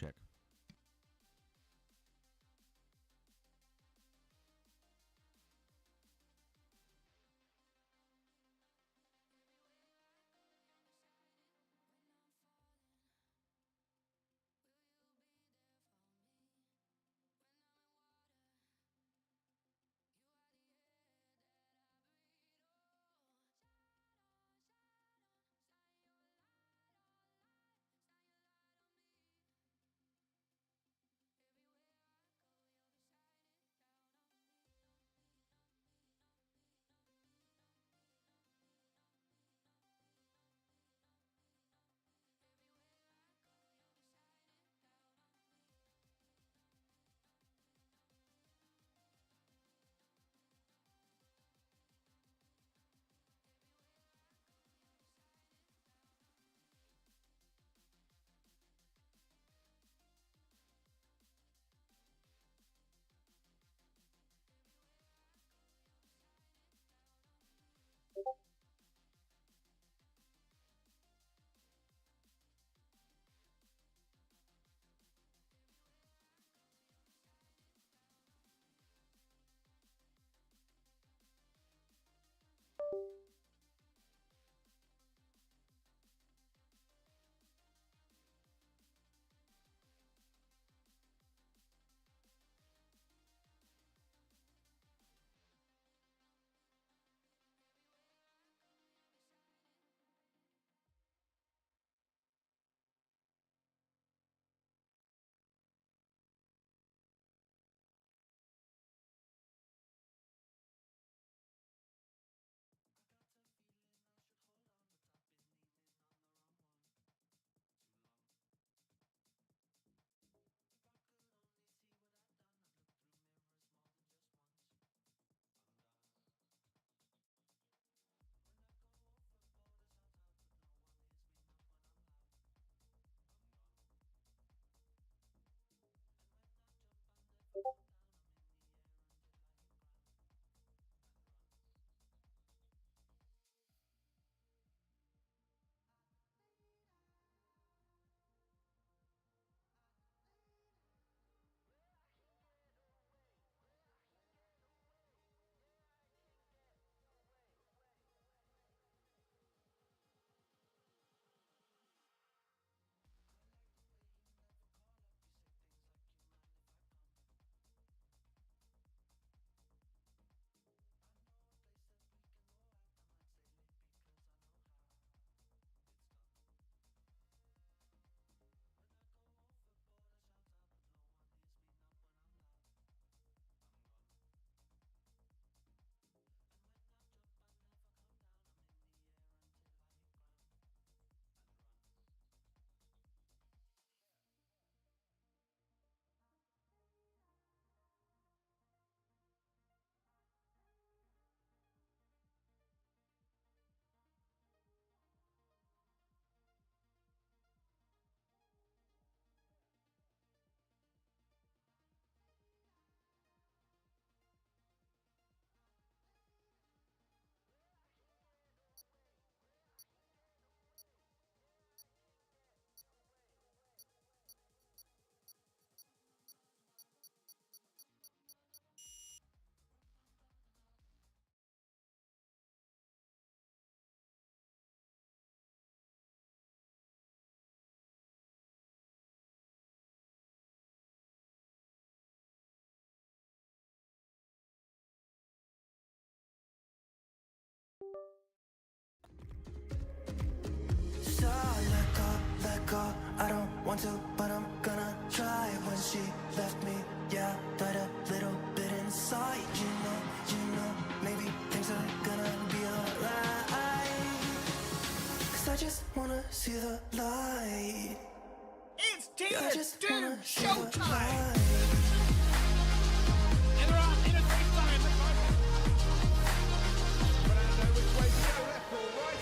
check. So let go, I don't want to, but I'm gonna try. When she left me, yeah, died a little bit inside. You know, maybe things are gonna be alright. 'Cause I just wanna see the light. It's Tina I just wanna Doom see the Showtime! light. In a great time, but I know which way to go, left or right.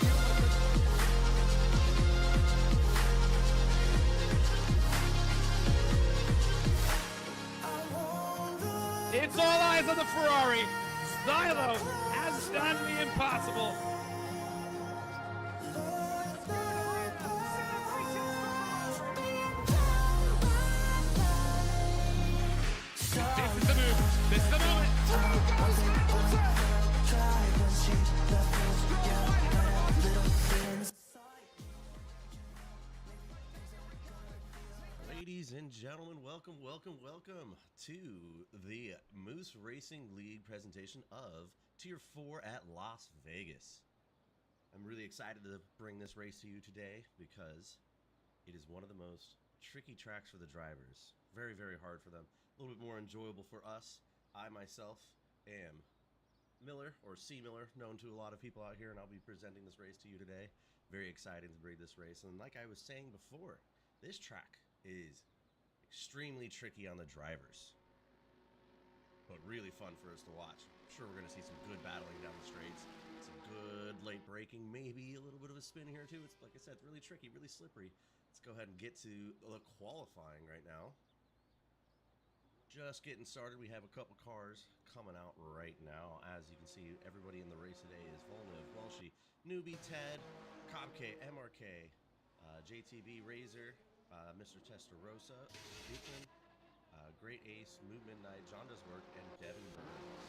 It's all eyes on the Ferrari. Stylo has done the impossible. Ladies and gentlemen, welcome to the Moose Racing League presentation of Tier 4 at Las Vegas. I'm really excited to bring this race to you today because it is one of the most tricky tracks for the drivers. Very, very hard for them. A little bit more enjoyable for us. I myself am Miller, or C. Miller, known to a lot of people out here, and I'll be presenting this race to you today. Very excited to bring this race. And like I was saying before, this track is extremely tricky on the drivers, but really fun for us to watch. I'm sure we're going to see some good battling down the straights, some good late braking, maybe a little bit of a spin here too. It's, like I said, it's really tricky, really slippery. Let's go ahead and get to the qualifying right now. Just getting started. We have a couple cars coming out right now. As you can see, everybody in the race today is Volnev, Welshie, Newbie, Ted, Cobk, MRK, JTV, Razor, Mr. Testarossa, Dukeman, Great Ace, Moon Midnight, John Does Work, and Devin Burns.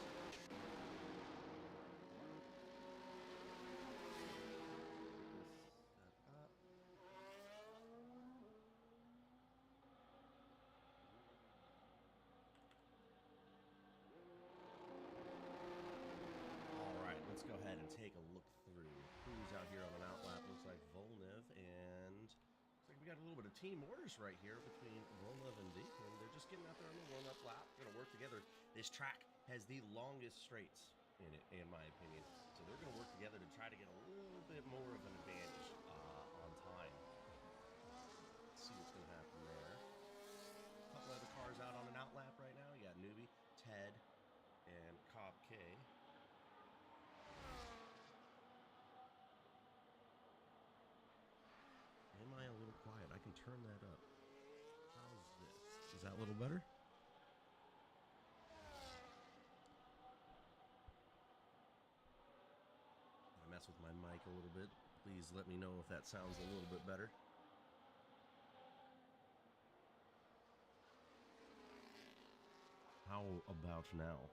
Alright, let's go ahead and take a look through who's out here on an outlap. Looks like Volnev, and looks like we got a little bit of team orders right here between Volnev and Deacon. They're just getting out there on the warm-up lap. They're going to work together. This track has the longest straights in it, in my opinion. So they're going to work together to try to get a little bit more of an advantage on time. Let's see what's going to happen there. A couple other cars out on an outlap right now. You got Newbie, Ted, and Cobb K. Am I a little quiet? I can turn that up. How's this? Is that a little better? I mess with my mic a little bit. Please let me know if that sounds a little bit better. How about now?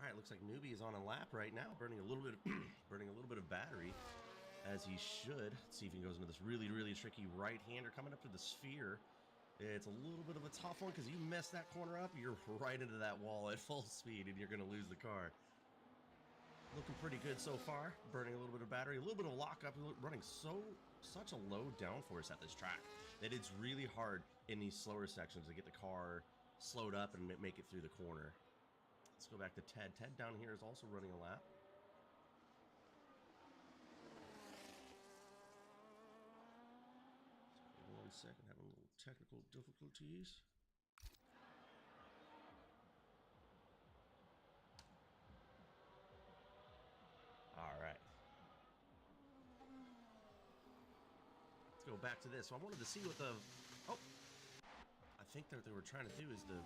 All right, looks like Newbie is on a lap right now, burning a little bit of battery, as he should. Let's see if he goes into this really, really tricky right-hander coming up to the sphere. It's a little bit of a tough one because you mess that corner up, you're right into that wall at full speed, and you're going to lose the car. Looking pretty good so far, burning a little bit of battery, a little bit of lockup, running such a low downforce at this track that it's really hard in these slower sections to get the car slowed up and make it through the corner. Let's go back to Ted. Ted down here is also running a lap. Give me 1 second, having a little technical difficulties. All right. Let's go back to this. So I wanted to see what the... Oh! I think that what they were trying to do is the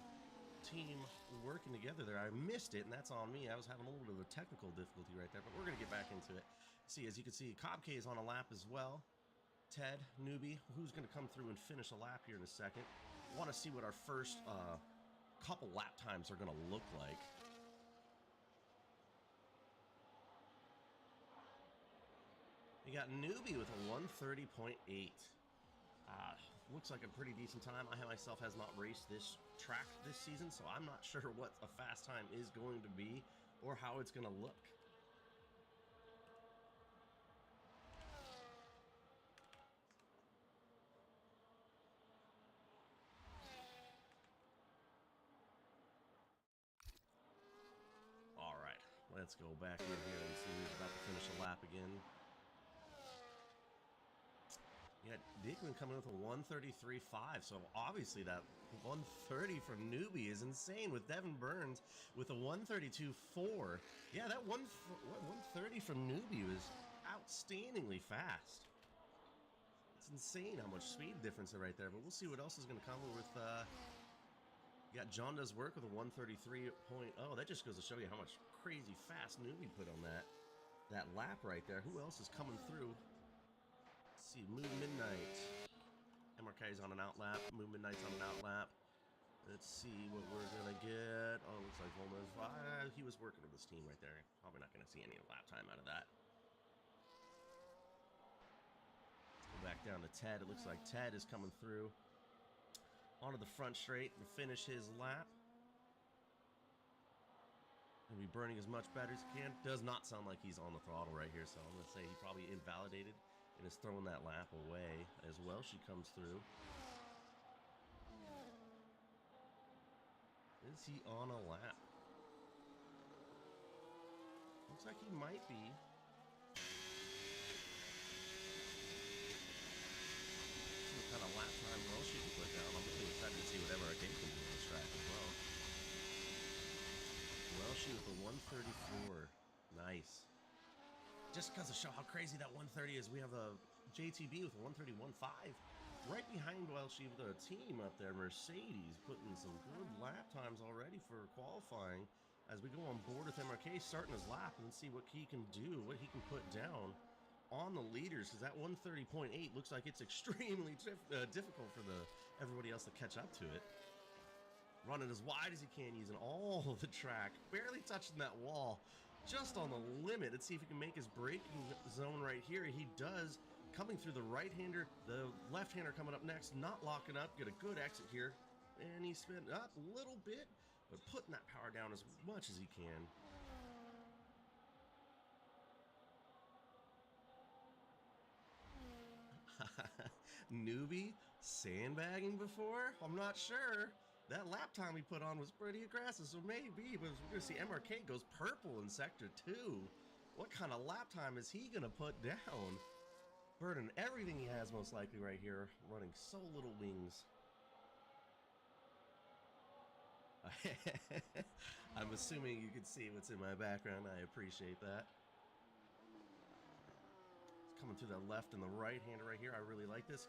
team working together there. I missed it, and that's on me. I was having a little bit of a technical difficulty right there, but we're going to get back into it. See, as you can see, Cobk is on a lap as well. Ted, Newbie, who's going to come through and finish a lap here in a second. I want to see what our first couple lap times are going to look like. You got Newbie with a 130.8. Looks like a pretty decent time. I myself has not raced this track this season, so I'm not sure what a fast time is going to be or how it's going to look. All right, let's go back in here and see who's about to finish a lap again. Yeah, Dickman coming with a 133.5, so obviously that 130 from Newbie is insane, with Devin Burns with a 132.4. Yeah, that 130 from Newbie was outstandingly fast. It's insane how much speed difference is right there, but we'll see what else is going to come with... You got John Does Work with a 133.0. That just goes to show you how much crazy fast Newbie put on that lap right there. Who else is coming through? Let's see, Moon Midnight. MRK is on an outlap. Moon Midnight's on an outlap. Let's see what we're going to get. Oh, looks like Volnev. He was working with this team right there. Probably not going to see any lap time out of that. back down to Ted. It looks like Ted is coming through onto the front straight to finish his lap. Gonna be burning as much battery as he can. Does not sound like he's on the throttle right here, so I'm gonna say he probably invalidated and is throwing that lap away as well. She comes through. Is he on a lap? Looks like he might be. See what kind of lap time well she can put down. I'm really excited to see whatever I can do on this track as well. Well, she with a 134. Nice. Just because to show how crazy that 130 is, we have a JTB with a 131.5. Right behind Welshie with a team up there, Mercedes, putting some good lap times already for qualifying. As we go on board with MRK, starting his lap and see what he can do, what he can put down on the leaders, because that 130.8 looks like it's extremely difficult for everybody else to catch up to it. Running as wide as he can, using all of the track, barely touching that wall, just on the limit. Let's see if he can make his braking zone right here. He does, coming through the right-hander, the left-hander coming up next, not locking up, get a good exit here, and he spent up a little bit, but putting that power down as much as he can. Newbie sandbagging before? I'm not sure. That lap time he put on was pretty aggressive, so maybe, but we're going to see MRK goes purple in Sector 2. What kind of lap time is he going to put down? Burning everything he has most likely right here, running so little wings. I'm assuming you can see what's in my background. I appreciate that. It's coming through the left and the right hander right here. I really like this.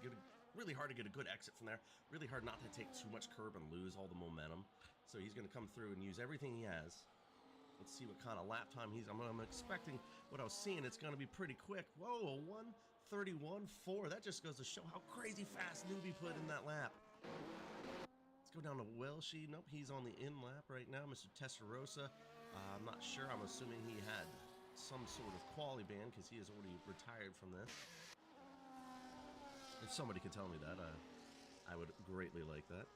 Really hard to get a good exit from there. Really hard not to take too much curb and lose all the momentum. So he's going to come through and use everything he has. Let's see what kind of lap time I'm expecting what I was seeing. It's going to be pretty quick. Whoa, a 1:31.4. That just goes to show how crazy fast Newbie put in that lap. Let's go down to Welshie. Nope, he's on the in lap right now. Mr. Testarossa. I'm not sure. I'm assuming he had some sort of quali ban because he is already retired from this. If somebody could tell me that, I would greatly like that.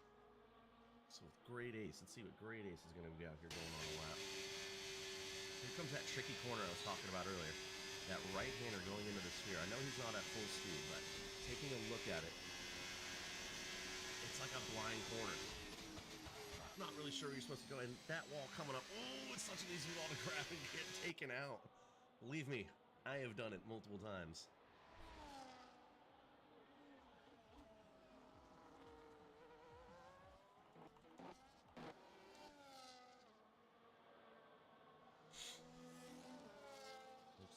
So with Great Ace, let's see what Great Ace is going to be out here going on a lap. Here comes that tricky corner I was talking about earlier. That right-hander going into the sphere. I know he's not at full speed, but taking a look at it, it's like a blind corner. Not really sure where you're supposed to go. And that wall coming up, oh, it's such an easy wall to grab and get taken out. Believe me, I have done it multiple times.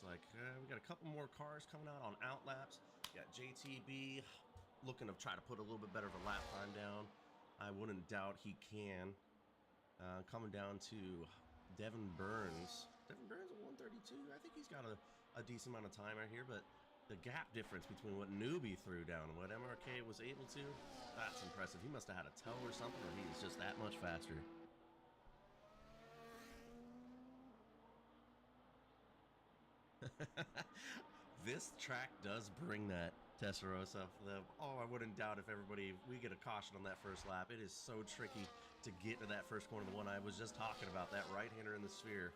Like we got a couple more cars coming out on outlaps. Got JTB looking to try to put a little bit better of a lap time down. I wouldn't doubt he can. Coming down to Devin Burns. Devin Burns at 132. I think he's got a decent amount of time right here, but the gap difference between what Newbie threw down and what MRK was able to, that's impressive. He must have had a toe or something, or he was just that much faster. This track does bring that Testarossa. I wouldn't doubt if we get a caution on that first lap. It is so tricky to get to that first corner, the one I was just talking about, that right-hander in the sphere.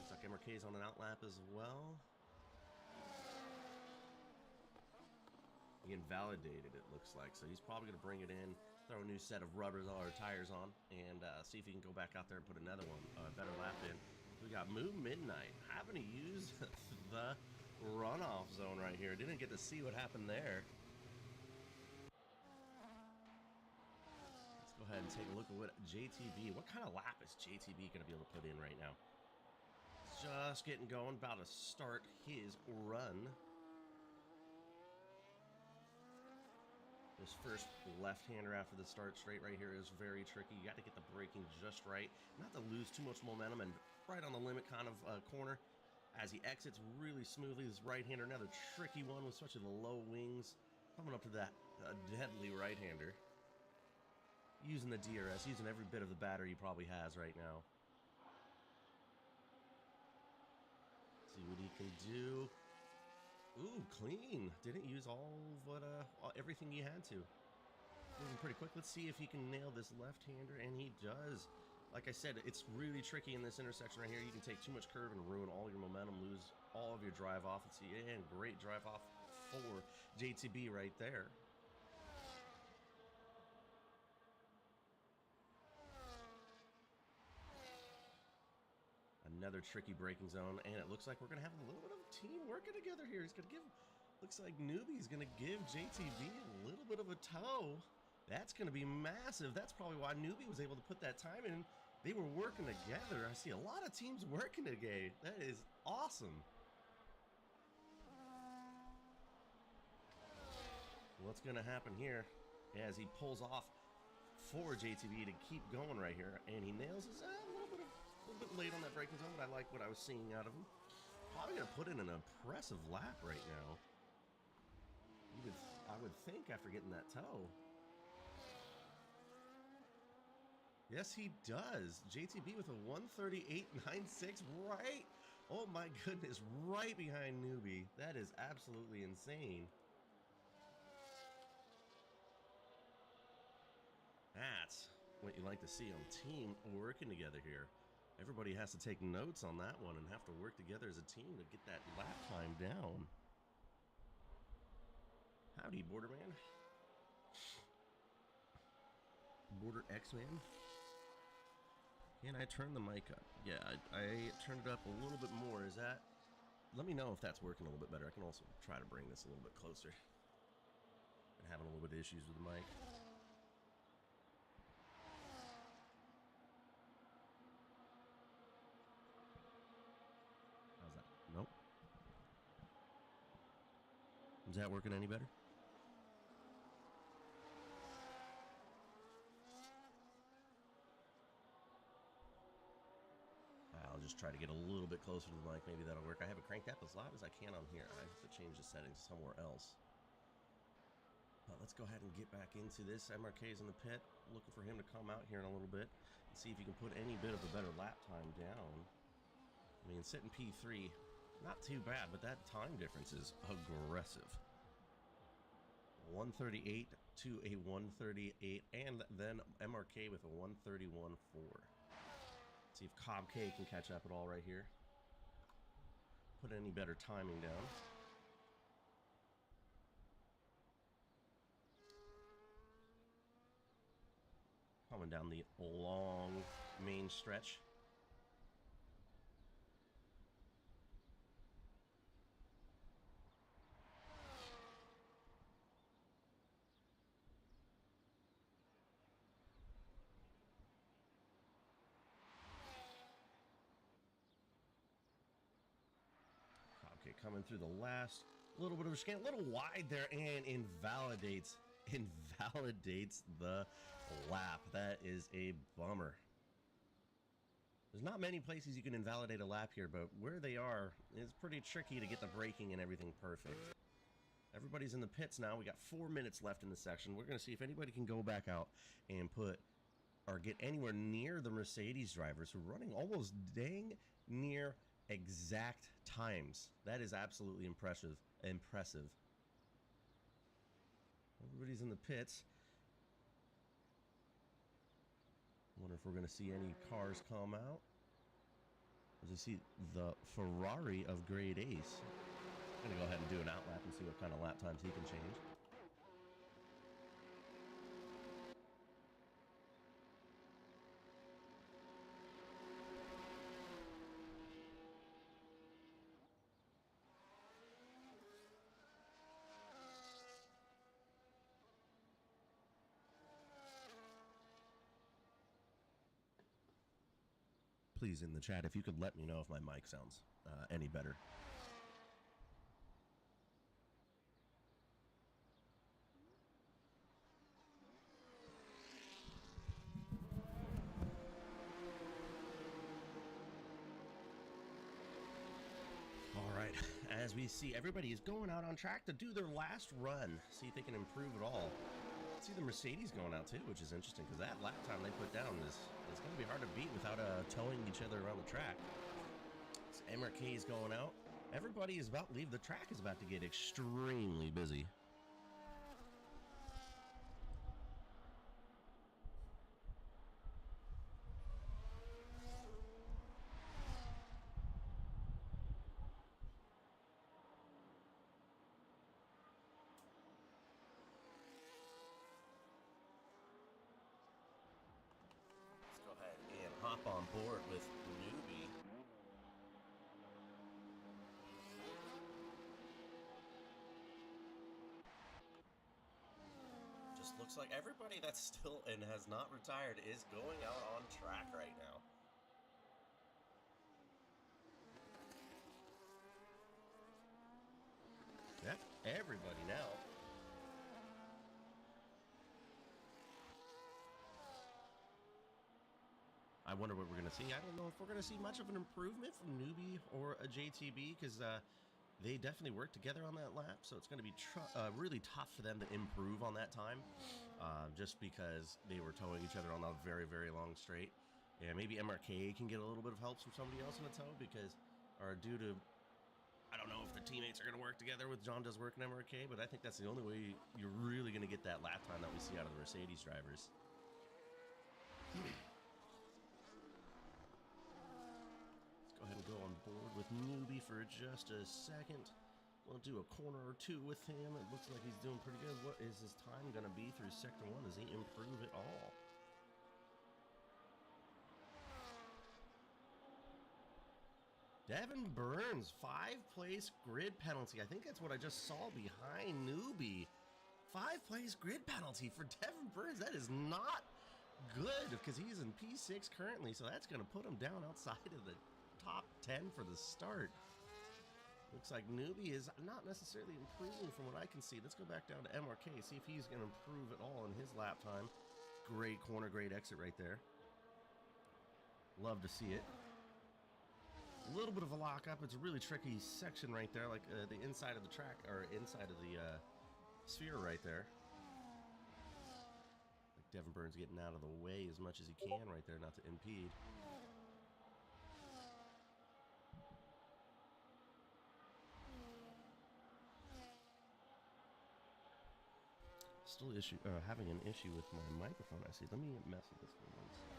Looks like MRK's on an outlap as well. He invalidated, it looks like, so he's probably going to bring it in, throw a new set of rubbers or tires on, and see if he can go back out there and put another one, better lap in. We got Moo Midnight having to use the runoff zone right here. Didn't get to see what happened there. Let's go ahead and take a look at what JTB, what kind of lap is JTB going to be able to put in right now? Just getting going, about to start his run. This first left-hander after the start straight right here is very tricky. You got to get the braking just right, not to lose too much momentum, and right on the limit kind of corner. As he exits really smoothly, this right-hander, another tricky one with especially the low wings. Coming up to that deadly right-hander. Using the DRS, using every bit of the battery he probably has right now. See what he can do. Ooh, clean. Didn't use everything he had to. Moving pretty quick. Let's see if he can nail this left-hander, and he does. Like I said, it's really tricky in this intersection right here. You can take too much curve and ruin all your momentum, lose all of your drive off. Let's see, and great drive off for JTB right there. Another tricky braking zone, and it looks like we're going to have a little bit of team working together here. He's going to give, looks like Newbie's going to give JTB a little bit of a tow. That's going to be massive. That's probably why Newbie was able to put that time in. They were working together. I see a lot of teams working together. That is awesome. What's going to happen here as he pulls off for JTB to keep going right here, and he nails his a little bit late on that braking zone, but I like what I was seeing out of him. Probably going to put in an impressive lap right now. I would think after getting that tow. Yes, he does. JTB with a 138.96 right. Oh my goodness, right behind Newbie. That is absolutely insane. That's what you like to see on team working together here. Everybody has to take notes on that one and have to work together as a team to get that lap time down. Howdy, Borderman. Border X-Man. Can I turn the mic up? Yeah, I turned it up a little bit more. Is that... Let me know if that's working a little bit better. I can also try to bring this a little bit closer. I'm having a little bit of issues with the mic. How's that? Nope. Is that working any better? I'll just try to get a little bit closer to the mic. Maybe that'll work. I have it cranked up as loud as I can on here. I have to change the settings somewhere else. But let's go ahead and get back into this. MRK's in the pit. Looking for him to come out here in a little bit and see if he can put any bit of a better lap time down. I mean, sitting P3, not too bad, but that time difference is aggressive. 138 to a 138, and then MRK with a 131.4. See if Cobb K can catch up at all right here. Put any better timing down. Coming down the long main stretch. Coming through the last little bit of a scan, a little wide there, and invalidates the lap. That is a bummer. There's not many places you can invalidate a lap here, but where they are, it's pretty tricky to get the braking and everything perfect. Everybody's in the pits now. We got 4 minutes left in the section. We're going to see if anybody can go back out and put or get anywhere near the Mercedes drivers who are running almost dang near exact times. That is absolutely impressive. Everybody's in the pits. Wonder if we're going to see any cars come out. As you see the Ferrari of Grade Ace. I'm going to go ahead and do an out lap and see what kind of lap times he can change. Please, in the chat, if you could let me know if my mic sounds any better. All right, as we see, everybody is going out on track to do their last run, see if they can improve at all. See the Mercedes going out too, which is interesting because that lap time they put down is it's going to be hard to beat without towing each other around the track. So MRK is going out. Everybody is about to leave. The track is about to get extremely busy. Let's go ahead and hop on board with Newbie. Just looks like everybody that's still and has not retired is going out on track right now. Yep, everybody now. I wonder what we're going to see. I don't know if we're going to see much of an improvement from Newbie or a JTB because they definitely worked together on that lap. So it's going to be really tough for them to improve on that time just because they were towing each other on a very, very long straight. And maybe MRK can get a little bit of help from somebody else in the tow because, or due to, I don't know if the teammates are going to work together with John Does Work and MRK, but I think that's the only way you're really going to get that lap time that we see out of the Mercedes drivers. Go ahead and go on board with Newbie for just a second. We'll do a corner or two with him. It looks like he's doing pretty good. What is his time going to be through Sector 1? Does he improve at all? Devin Burns, 5-place grid penalty. I think that's what I just saw behind Newbie. 5-place grid penalty for Devin Burns. That is not good because he's in P6 currently, so that's going to put him down outside of the top 10 for the start. Looks like Newbie is not necessarily improving from what I can see. Let's go back down to MRK, see if he's going to improve at all in his lap time. Great corner, great exit right there. Love to see it. A little bit of a lockup. It's a really tricky section right there, like the inside of the track, or inside of the sphere right there. Like Devin Burns getting out of the way as much as he can right there, not to impede. Still having an issue with my microphone, I see. Let me mess with this for 1 second.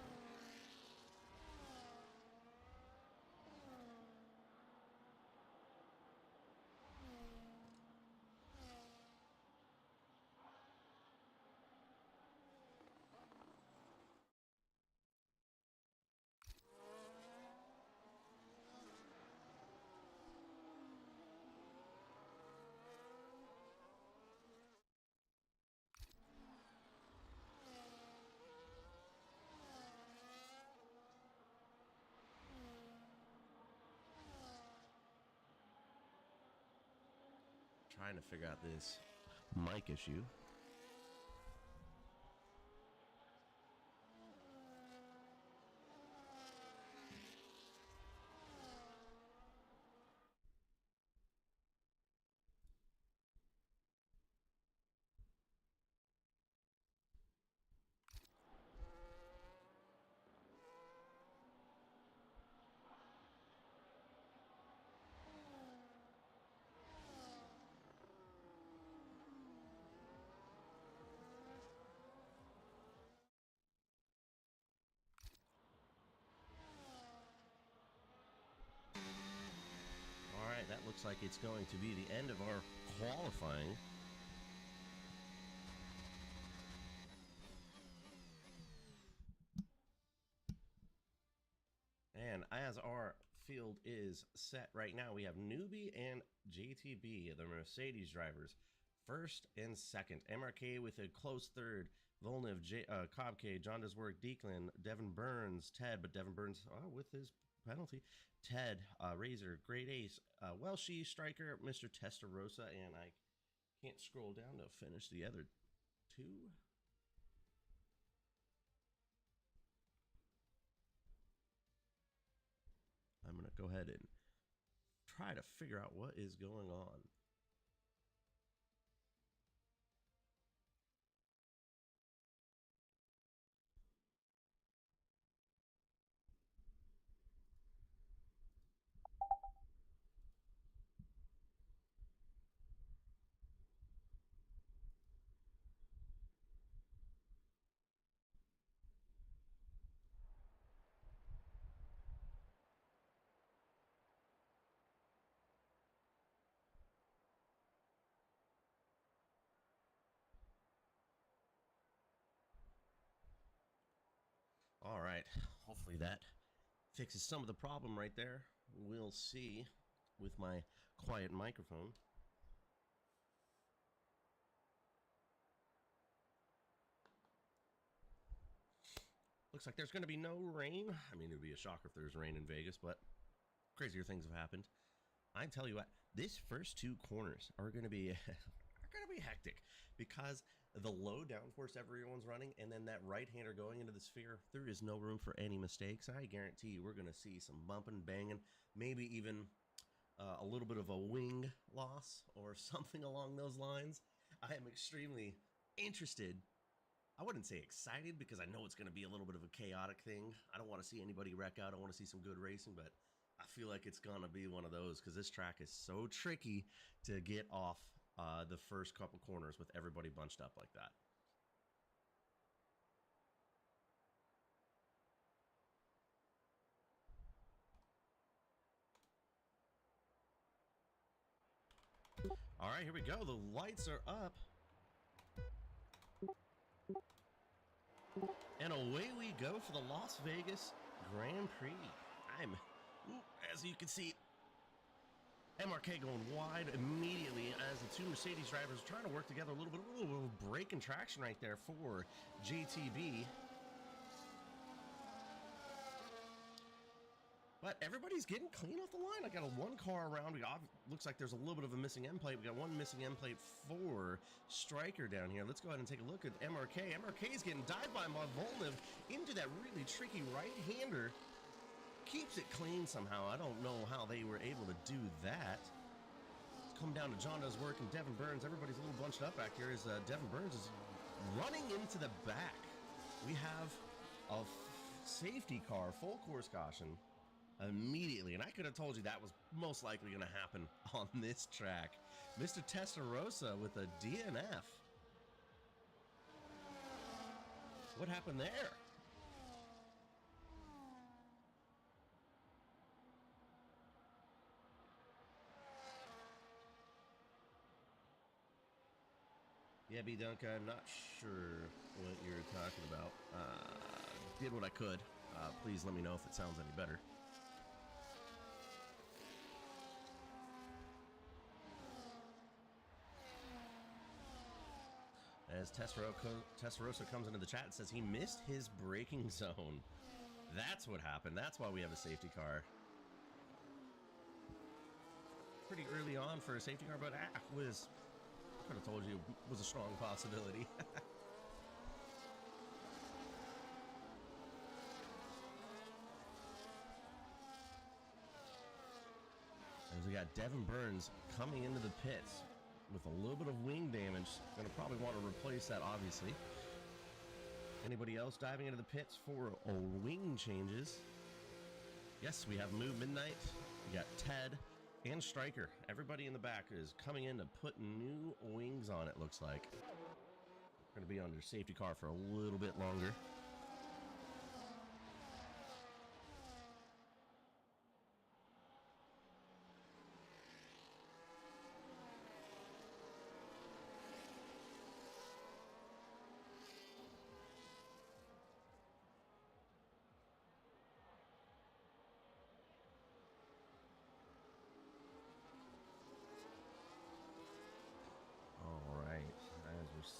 Trying to figure out this mic issue. That looks like it's going to be the end of our qualifying. And as our field is set right now, we have Newbie and JTB, the Mercedes drivers, first and second. MRK with a close third. Volnev, Kobke, John Does Work, Declan, Devin Burns, Ted, but Devin Burns with his penalty. Ted, Razor, Great Ace, Welshie, Striker, Mr. Testarossa, and I can't scroll down to finish the other two. I'm going to go ahead and try to figure out what is going on. right. Hopefully that fixes some of the problem right there. We'll see with my quiet microphone. Looks like there's going to be no rain. I mean, it would be a shocker if there's rain in Vegas, but crazier things have happened. I tell you what, these first two corners are going to be hectic because the low downforce everyone's running, and then that right-hander going into the sphere, there is no room for any mistakes. I guarantee you we're going to see some bumping, banging, maybe even a little bit of a wing loss or something along those lines. I am extremely interested. I wouldn't say excited because I know it's going to be a little bit of a chaotic thing. I don't want to see anybody wreck out. I want to see some good racing, but I feel like it's going to be one of those because this track is so tricky to get off the first couple corners with everybody bunched up like that. All right, here we go. The lights are up. And away we go for the Las Vegas Grand Prix. As you can see, MRK going wide immediately as the two Mercedes drivers are trying to work together a little bit of brake and traction right there for JTB. But everybody's getting clean off the line. I got one car around. Looks like there's a little bit of a missing end plate. We got one missing end plate for Stryker down here. Let's go ahead and take a look at MRK. MRK is getting dived by Volnev into that really tricky right-hander. Keeps it clean somehow. I don't know how they were able to do that. Let's come down to John Does Work and Devin Burns. Everybody's a little bunched up back here as Devin Burns is running into the back. We have a safety car, full course caution. Immediately, and I could have told you that was most likely going to happen on this track. Mr. Testarossa with a DNF. What happened there? Yeah, B. Dunk, I'm not sure what you're talking about. Did what I could. Please let me know if it sounds any better. As Testarossa comes into the chat and says he missed his braking zone. That's what happened. That's why we have a safety car. Pretty early on for a safety car, but I could have told you it was a strong possibility. As we got Devin Burns coming into the pits with a little bit of wing damage. Going to probably want to replace that, obviously. Anybody else diving into the pits for wing changes? Yes, we have Moo Midnight. We got Ted and Stryker. Everybody in the back is coming in to put new wings on, it looks like. We're going to be under safety car for a little bit longer.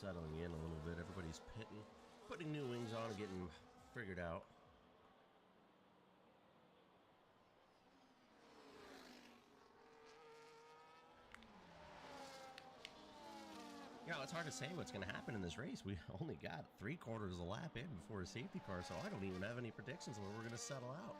Settling in a little bit. Everybody's putting new wings on and getting figured out. Yeah, it's hard to say what's going to happen in this race. We only got 3/4 of a lap in before a safety car, so I don't even have any predictions of where we're going to settle out.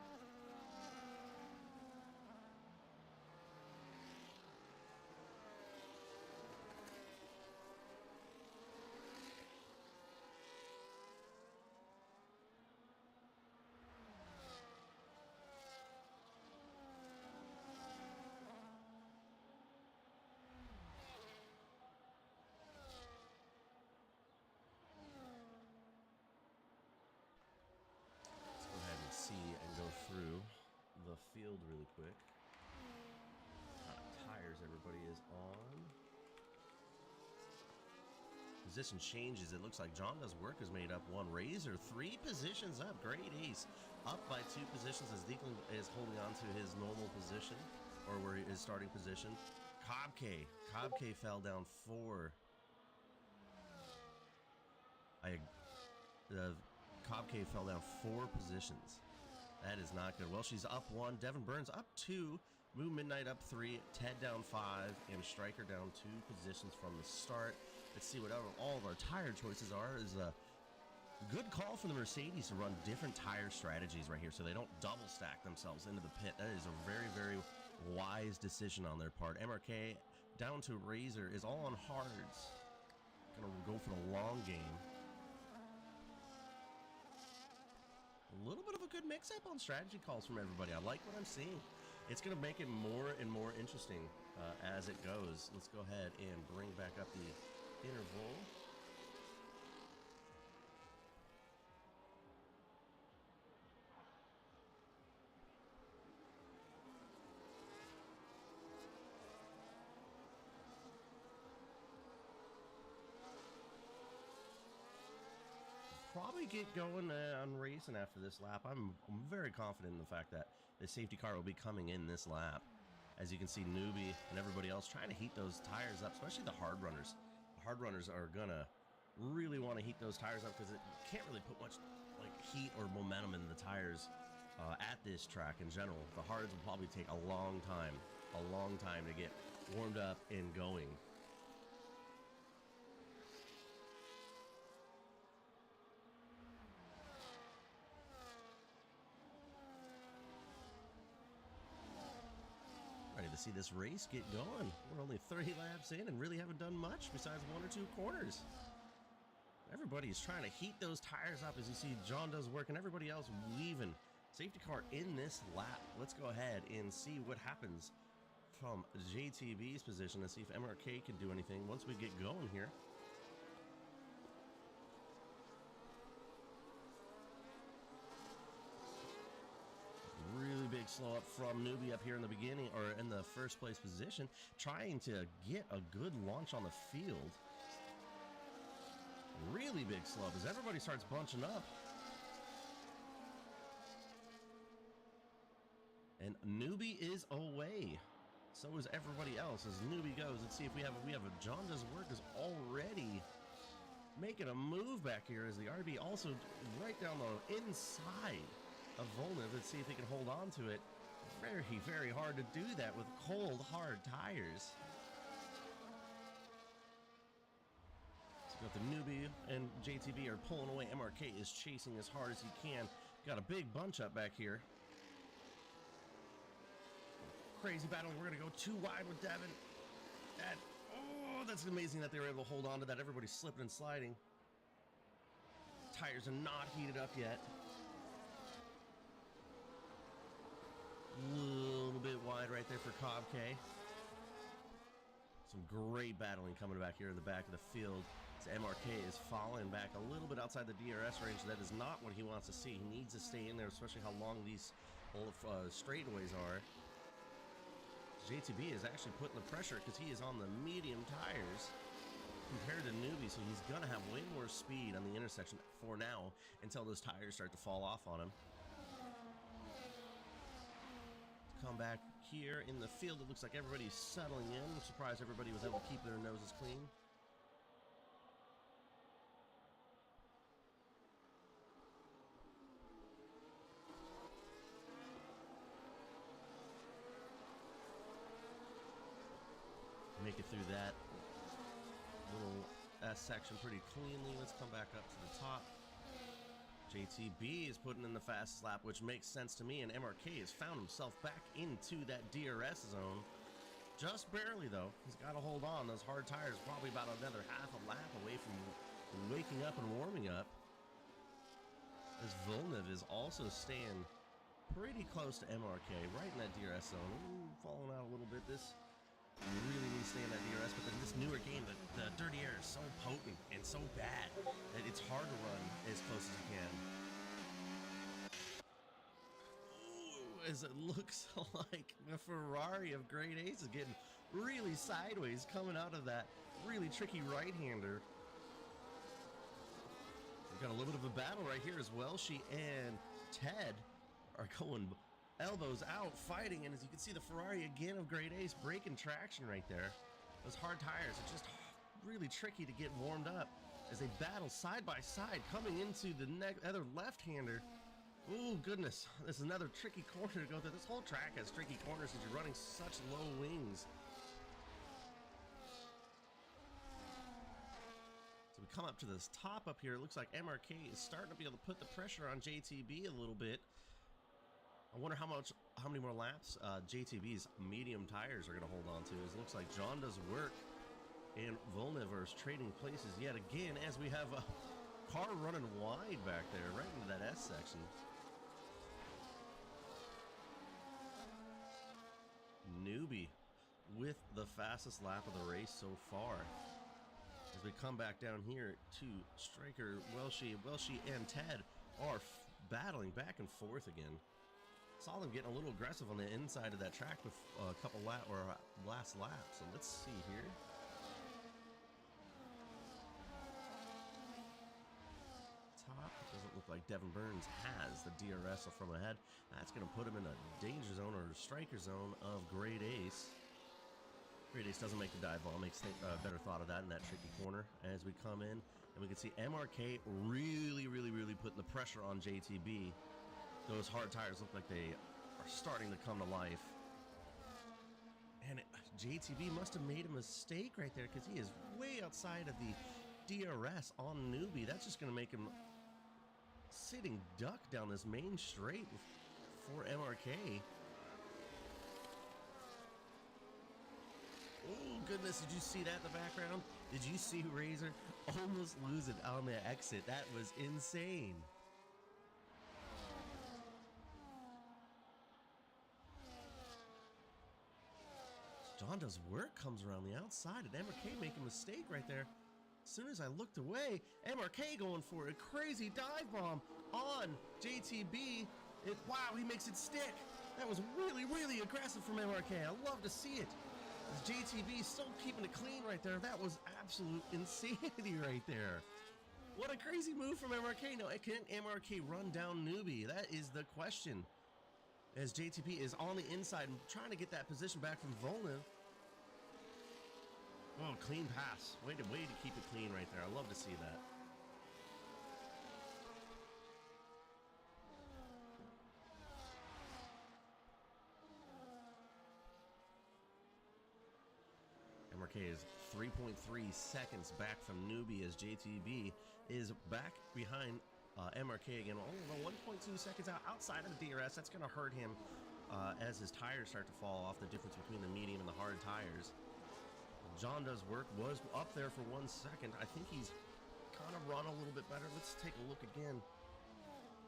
Position changes. It looks like John Does Work has made up one. Razor 3 positions up. Great ace. Up by 2 positions as Declan is holding on to his normal position, or where his starting position. Cobb K fell down 4. Cobb K fell down 4 positions. That is not good. Well, she's up 1. Devin Burns up 2. Moo Midnight up 3. Ted down 5. And Striker down 2 positions from the start. Let's see what all of our tire choices are. Is a good call for the Mercedes to run different tire strategies right here so they don't double stack themselves into the pit. That is a very, very wise decision on their part. MRK down to Razor is all on hards. Gonna go for the long game. A little bit of a good mix-up on strategy calls from everybody. I like what I'm seeing. It's going to make it more and more interesting as it goes. Let's go ahead and bring back up the interval. Probably get going on racing after this lap. I'm very confident in the fact that the safety car will be coming in this lap. As you can see, Newbie and everybody else trying to heat those tires up, especially the hard runners. The hard runners are gonna really want to heat those tires up because it can't really put much like heat or momentum in the tires at this track in general. The hards will probably take a long time to get warmed up and going. Ready to see this race get going. We're only 30 laps in and really haven't done much besides 1 or 2 corners. Everybody's trying to heat those tires up as you see John Does Work and everybody else weaving. Safety car in this lap. Let's go ahead and see what happens from JTB's position and see if MRK can do anything once we get going here. Really big slow up from Newbie up here in the beginning, or in the first place position, trying to get a good launch on the field. Really big slow up as everybody starts bunching up. And Newbie is away. So is everybody else as Newbie goes. Let's see if we have a John Does Work is already making a move back here as the RB also right down the inside of Volnev. Let's see if he can hold on to it. Very, very hard to do that with cold, hard tires. So got the Newbie and JTB are pulling away. MRK is chasing as hard as he can. Got a big bunch up back here. Crazy battle. We're going to go too wide with Devin. That's amazing that they were able to hold on to that. Everybody's slipping and sliding. Tires are not heated up yet. Little bit wide right there for Cobb K. Some great battling coming back here in the back of the field. As MRK is falling back a little bit outside the DRS range. That is not what he wants to see. He needs to stay in there, especially how long these straightaways are. JTB is actually putting the pressure because he is on the medium tires compared to Newbie, so he's going to have way more speed on the intersection for now until those tires start to fall off on him. Come back here in the field. It looks like everybody's settling in. I'm surprised everybody was able to keep their noses clean. Make it through that little S section pretty cleanly. Let's come back up to the top. JTB is putting in the fastest lap, which makes sense to me, and MRK has found himself back into that DRS zone. Just barely, though. He's got to hold on. Those hard tires probably about another half a lap away from waking up and warming up. As Volnev is also staying pretty close to MRK, right in that DRS zone. Falling out a little bit. This really needs to stay in that DRS, but then this newer game, the dirty air is so potent and so bad that it's hard to run as close as you can. Ooh, as it looks like the Ferrari of Great Ace is getting really sideways coming out of that really tricky right-hander. Got a little bit of a battle right here as well. She and Ted are going elbows out, fighting, and as you can see, the Ferrari again of Great Ace breaking traction right there. Those hard tires are just really tricky to get warmed up as they battle side by side, coming into the other left-hander. Oh goodness, this is another tricky corner to go through. This whole track has tricky corners because you're running such low wings. So we come up to this top up here. It looks like MRK is starting to be able to put the pressure on JTB a little bit. I wonder how many more laps JTB's medium tires are going to hold on to. It looks like John Does Work and Volnev are trading places yet again as we have a car running wide back there, right into that S section. Newbie with the fastest lap of the race so far. As we come back down here to Stryker, Welshie, and Ted are battling back and forth again. Saw them getting a little aggressive on the inside of that track with a couple last lap. So let's see here. Top doesn't look like Devin Burns has the DRS from ahead. That's going to put him in a danger zone or striker zone of Great Ace. Great Ace doesn't make the dive bomb. Makes a better thought of that in that tricky corner as we come in. And we can see MRK really putting the pressure on JTB. Those hard tires look like they are starting to come to life. And JTB must have made a mistake right there because he is way outside of the DRS on Newbie. That's just going to make him sitting duck down this main straight for MRK. Oh goodness, did you see that in the background? Did you see Razor almost lose it on the exit? That was insane. John Does Work comes around the outside and MRK making a mistake right there. As soon as I looked away, MRK going for a crazy dive bomb on JTB. Wow, he makes it stick. That was really aggressive from MRK. I love to see it. As JTB still keeping it clean right there. That was absolute insanity right there. What a crazy move from MRK. Now, can MRK run down Newbie? That is the question. As JTB is on the inside and trying to get that position back from Volnev. Oh, clean pass. Way to keep it clean right there. I love to see that. MRK is 3.3 seconds back from Newbie as JTB is back behind MRK again. Only 1.2 seconds outside of the DRS. That's going to hurt him as his tires start to fall off, the difference between the medium and the hard tires. John Does Work was up there for 1 second. I think he's kind of run a little bit better. Let's take a look again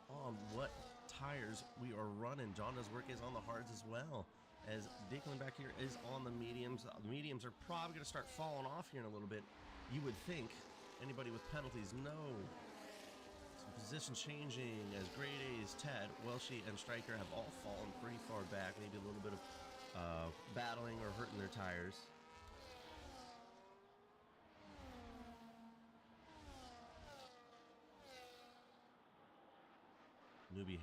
on what tires we are running. John Does Work is on the hards as well, as Dicklin back here is on the mediums. The mediums are probably going to start falling off here in a little bit. You would think. Anybody with penalties, no. Some position changing as Great A's, Ted, Welshie, and Stryker have all fallen pretty far back. Maybe a little bit of battling or hurting their tires. Newbie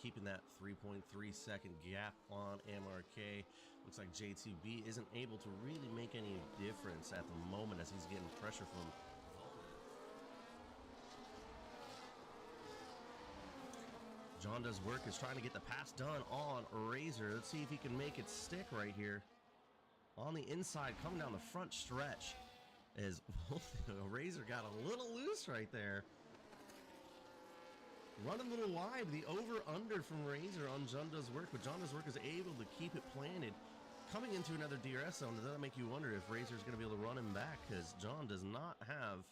keeping that 3.3 second gap on MRK. Looks like JTB isn't able to really make any difference at the moment as he's getting pressure from John Does Work is trying to get the pass done on Razor. Let's see if he can make it stick right here. On the inside, coming down the front stretch, as Razor got a little loose right there. Running a little wide, the over-under from Razor on John Does Work, but John Does Work is able to keep it planted. Coming into another DRS zone, does that make you wonder if Razor is going to be able to run him back? Because John does not have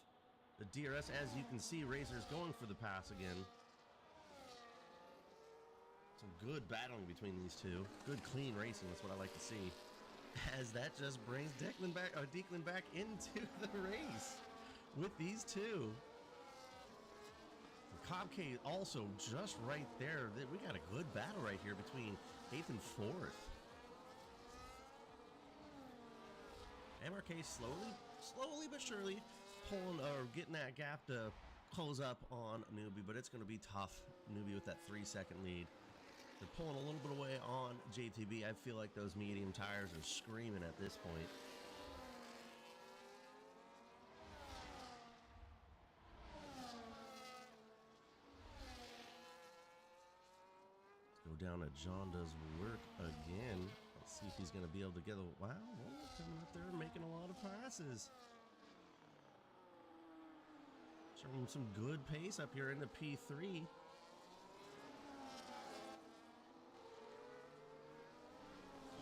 the DRS. As you can see, Razor is going for the pass again. Some good battling between these two. Good clean racing, that's what I like to see. As that just brings Declan back into the race with these two. Cobb-K also just right there. We got a good battle right here between 8th and 4th. MRK slowly but surely pulling or getting that gap to close up on Newbie, but it's going to be tough. Newbie with that 3-second lead. They're pulling a little bit away on JTB. I feel like those medium tires are screaming at this point. Let's go down to John Does Work again. Let's see if he's going to be able to get a... Wow, coming up there making a lot of passes. Showing some good pace up here in the P3.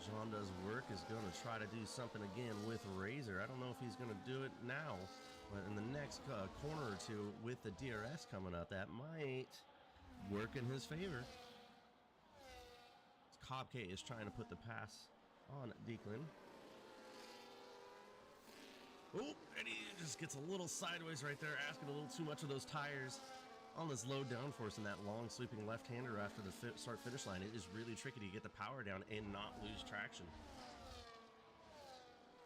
John Does Work is going to try to do something again with Razor. I don't know if he's going to do it now, but in the next corner or two with the DRS coming up, that might work in his favor. Cobb K is trying to put the pass on Declan. Oh, and he just gets a little sideways right there, asking a little too much of those tires on this low downforce and that long sweeping left-hander after the start-finish line. It is really tricky to get the power down and not lose traction.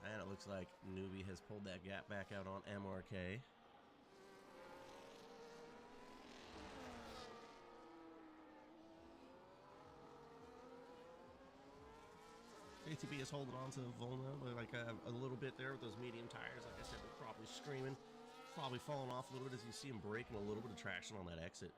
And it looks like Newbie has pulled that gap back out on MRK. JTB is holding on to Volna like a little bit there with those medium tires. Like I said, they're probably screaming, probably falling off a little bit as you see him breaking a little bit of traction on that exit.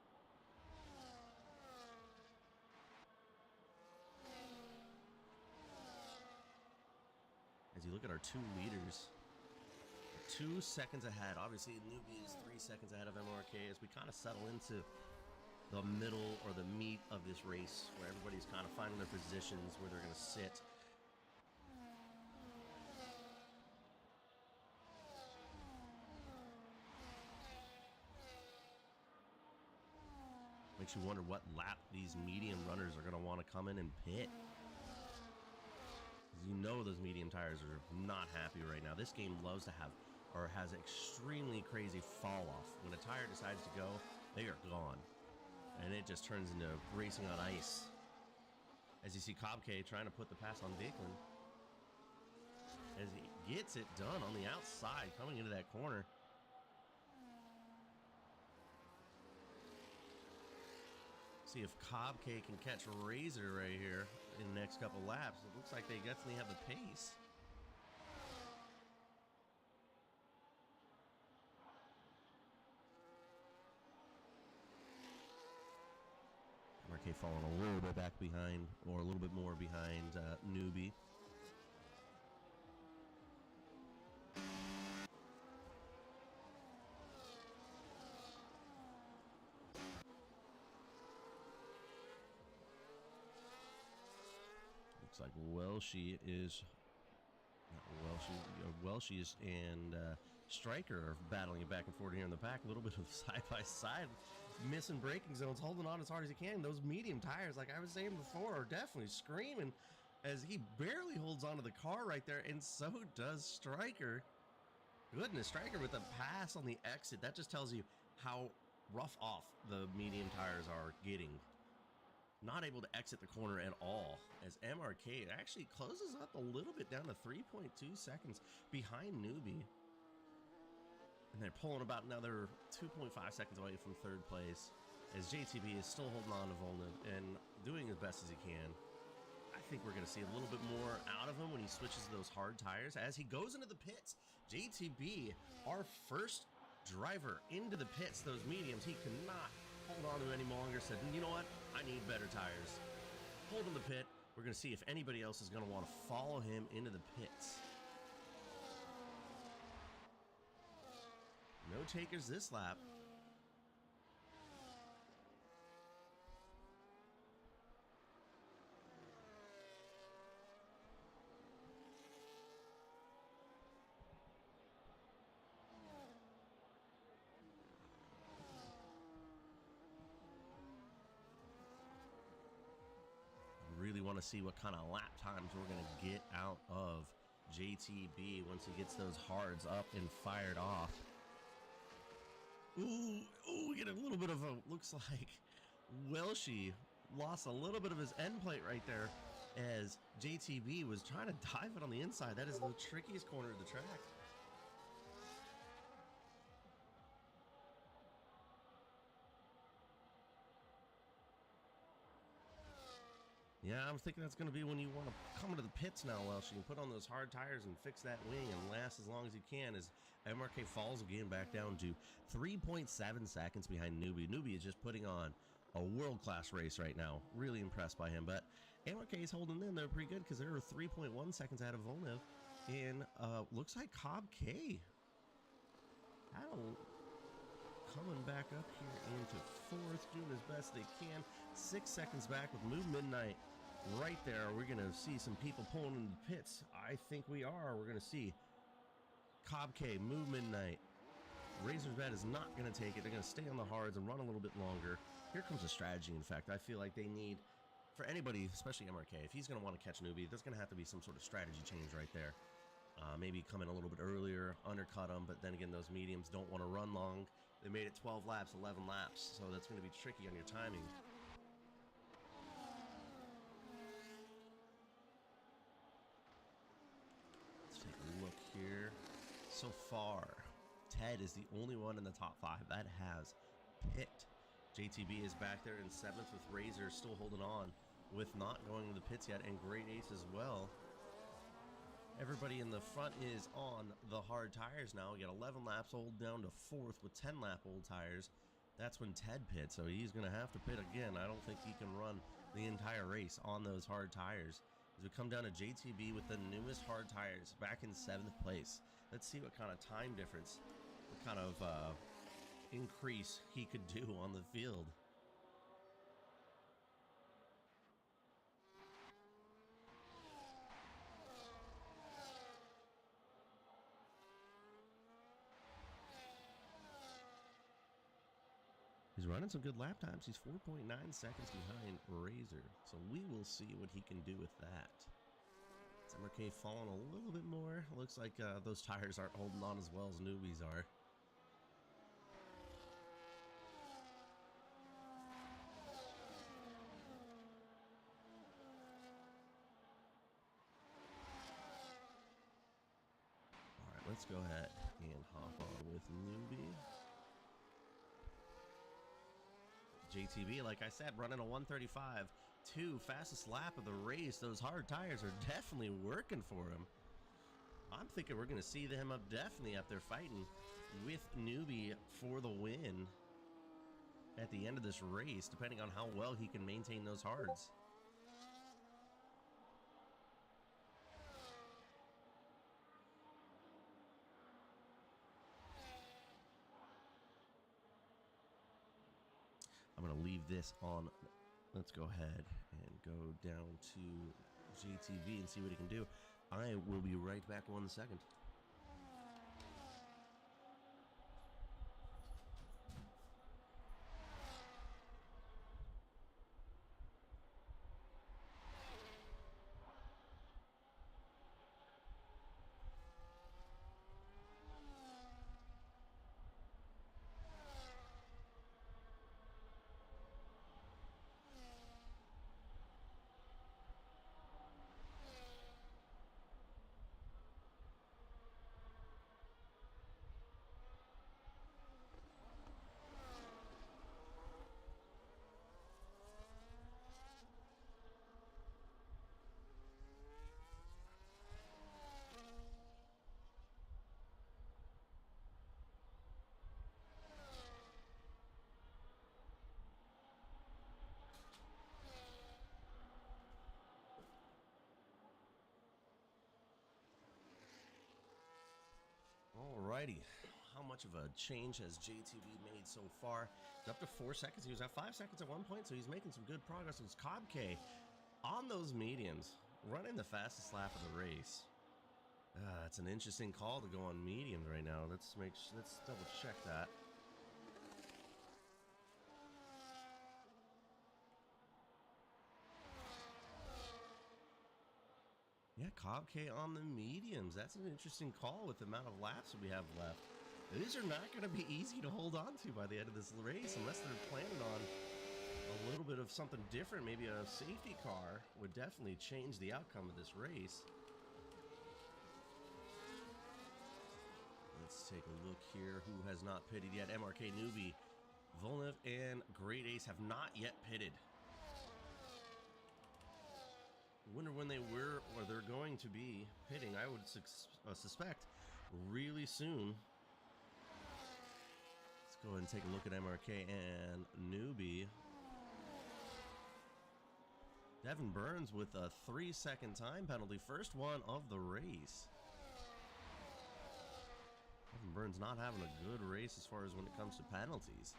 As you look at our two leaders, 2 seconds ahead. Obviously, Newbie is 3 seconds ahead of MRK as we kind of settle into the middle or the meat of this race where everybody's kind of finding their positions where they're going to sit. Makes you wonder what lap these medium runners are going to want to come in and pit. You know those medium tires are not happy right now. This game loves to have, or has extremely crazy fall off. When a tire decides to go, they are gone. And it just turns into racing on ice. As you see Cobb K trying to put the pass on Declan. As he gets it done on the outside, coming into that corner. See if Cobb K can catch Razor right here in the next couple laps. It looks like they definitely have the pace. MRK falling a little bit back behind, or a little bit more behind Newbie. Looks like Welshie and Stryker are battling it back and forth here in the back. A little bit of side by side, missing braking zones, holding on as hard as he can. Those medium tires, like I was saying before, are definitely screaming as he barely holds onto the car right there, and so does Stryker. Goodness, Stryker with a pass on the exit. That just tells you how rough off the medium tires are getting. Not able to exit the corner at all, as MRK actually closes up a little bit down to 3.2 seconds behind Newbie. And they're pulling about another 2.5 seconds away from third place, as JTB is still holding on to Volna and doing as best as he can. I think we're going to see a little bit more out of him when he switches to those hard tires. As he goes into the pits, JTB, our first driver into the pits, those mediums, he cannot hold on to any longer, said, you know what, I need better tires. Hold in the pit. We're going to see if anybody else is going to want to follow him into the pits. No takers this lap. Really want to see what kind of lap times we're going to get out of JTB once he gets those hards up and fired off. Ooh, we get a little bit of a, looks like Welshie lost a little bit of his end plate right there as JTB was trying to dive it on the inside. That is the trickiest corner of the track. Yeah, I'm thinking that's going to be when you want to come into the pits now, Welsh. You can put on those hard tires and fix that wing and last as long as you can as MRK falls again back down to 3.7 seconds behind Newbie. Newbie is just putting on a world-class race right now. Really impressed by him, but MRK is holding in there pretty good because they're 3.1 seconds out of Volnev. And looks like Cobb K. Coming back up here into fourth, doing as best they can. 6 seconds back with Move Midnight right there. We're going to see some people pulling into the pits. I think we are. We're going to see Cobb K, Move Midnight. Razor's Bet is not going to take it. They're going to stay on the hards and run a little bit longer. Here comes a strategy, in fact. I feel like they need, for anybody, especially MRK, if he's going to want to catch Newbie, there's going to have to be some sort of strategy change right there. Maybe come in a little bit earlier, undercut them, but then again, those mediums don't want to run long. They made it 12 laps, 11 laps, so that's going to be tricky on your timing. Let's take a look here. So far, Ted is the only one in the top 5 that has pit. JTB is back there in 7th with Razor still holding on with not going to the pits yet, and Great Ace as well. Everybody in the front is on the hard tires now. We got 11 laps old down to 4th with 10 lap old tires. That's when Ted pits, so he's going to have to pit again. I don't think he can run the entire race on those hard tires. As we come down to JTB with the newest hard tires back in 7th place. Let's see what kind of time difference, what kind of increase he could do on the field. He's running some good lap times. He's 4.9 seconds behind Razor. So we will see what he can do with that. It's MRK falling a little bit more. Looks like those tires aren't holding on as well as Newbies are. All right, let's go ahead and hop on with Newbie. JTB, like I said, running a 1:35.2, fastest lap of the race. Those hard tires are definitely working for him. I'm thinking we're going to see him definitely up there fighting with Newbie for the win at the end of this race, depending on how well he can maintain those hards. I'm going to leave this on. Let's go ahead and go down to JTV and see what he can do. I will be right back 1 second. Alrighty, how much of a change has JTV made so far? He's up to 4 seconds. He was at 5 seconds at one point, so he's making some good progress. It's Cobb K on those mediums, running the fastest lap of the race. It's an interesting call to go on mediums right now. Let's double check that. Yeah, Cobb K on the mediums. That's an interesting call with the amount of laps that we have left. These are not going to be easy to hold on to by the end of this race unless they're planning on a little bit of something different. Maybe a safety car would definitely change the outcome of this race. Let's take a look here. Who has not pitted yet? MRK Newbie, Volnev, and Great Ace have not yet pitted. Wonder when they were or they're going to be pitting. I would suspect really soon. Let's go ahead and take a look at MRK and Newbie. Devin Burns with a 3-second time penalty. First one of the race. Devin Burns not having a good race as far as when it comes to penalties.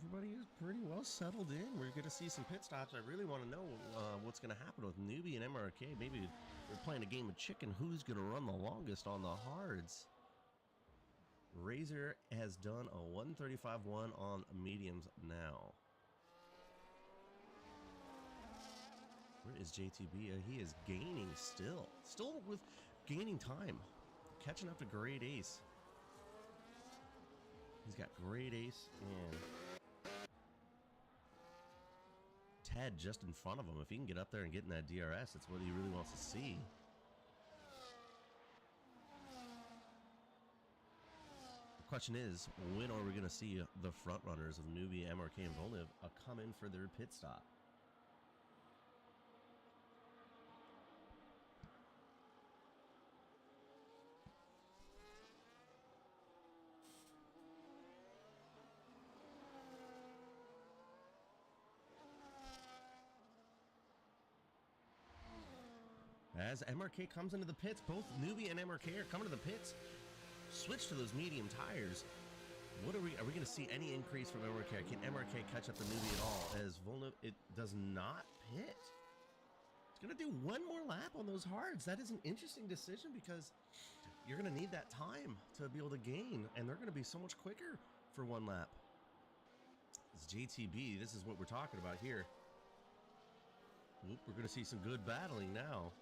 Everybody is pretty well settled in. We're going to see some pit stops. I really want to know what's going to happen with Newbie and MRK. Maybe we're playing a game of chicken. Who's going to run the longest on the hards? Razor has done a 135-1 on mediums now. Where is JTB? He is gaining still. Still with gaining time. Catching up to Great Ace. He's got Great Ace and Ted just in front of him. If he can get up there and get in that DRS, that's what he really wants to see. The question is, when are we going to see the front runners of Newbie, MRK, and Volnev come in for their pit stop? As MRK comes into the pits, both Newbie and MRK are coming to the pits. Switch to those medium tires. What are we going to see any increase from MRK? Can MRK catch up to Newbie at all? As Volnev, it does not pit. It's going to do one more lap on those hards. That is an interesting decision because you're going to need that time to be able to gain, and they're going to be so much quicker for one lap. It's JTB. This is what we're talking about here. Whoop, we're going to see some good battling now.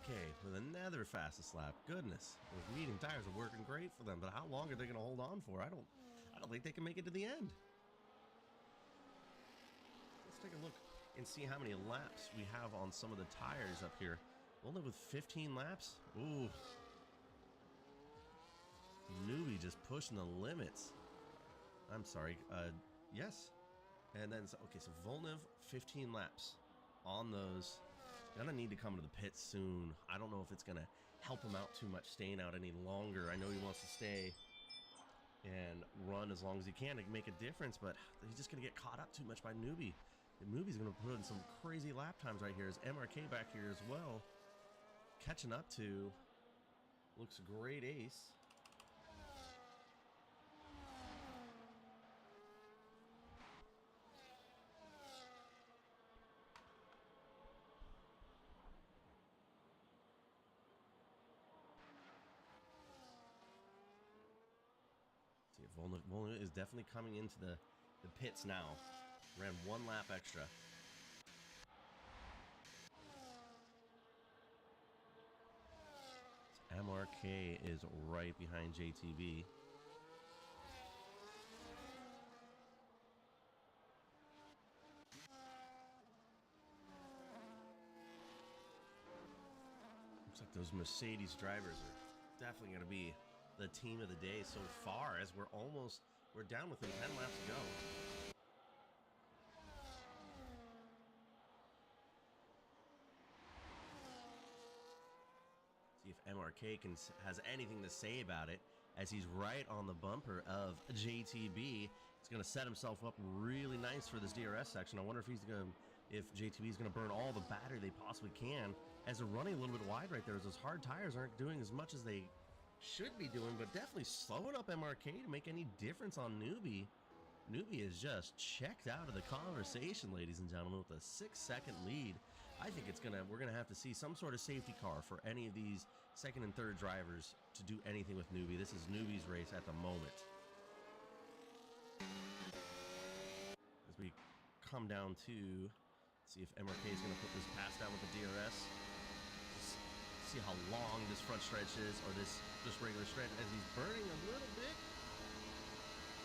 K with another fastest lap. Goodness, those medium tires are working great for them, but how long are they going to hold on for? I don't think they can make it to the end. Let's take a look and see how many laps we have on some of the tires up here. Only with 15 laps. Ooh, Newbie just pushing the limits. I'm sorry. Yes, and then okay, so Volnev 15 laps on those. Gonna need to come to the pit soon. I don't know if it's gonna help him out too much staying out any longer. I know he wants to stay and run as long as he can to make a difference, but he's just gonna get caught up too much by Newbie. And Newbie's gonna put in some crazy lap times right here. As MRK back here as well, catching up to looks Great Ace. Volnev is definitely coming into the pits now. Ran one lap extra. MRK is right behind JTB. Looks like those Mercedes drivers are definitely going to be the team of the day so far, as we're down within 10 laps to go. See if MRK has anything to say about it, as he's right on the bumper of JTB. He's going to set himself up really nice for this DRS section. I wonder if JTB is going to burn all the battery they possibly can, as they're running a little bit wide right there, as those hard tires aren't doing as much as they should be doing, but definitely slowing up MRK to make any difference on Newbie. Newbie is just checked out of the conversation, ladies and gentlemen, with a 6-second lead. I think we're gonna have to see some sort of safety car for any of these second and third drivers to do anything with Newbie. This is Newbie's race at the moment. As we come down to see if MRK is gonna put this pass down with the DRS. see how long this front stretch is, or this just regular stretch, as he's burning a little bit.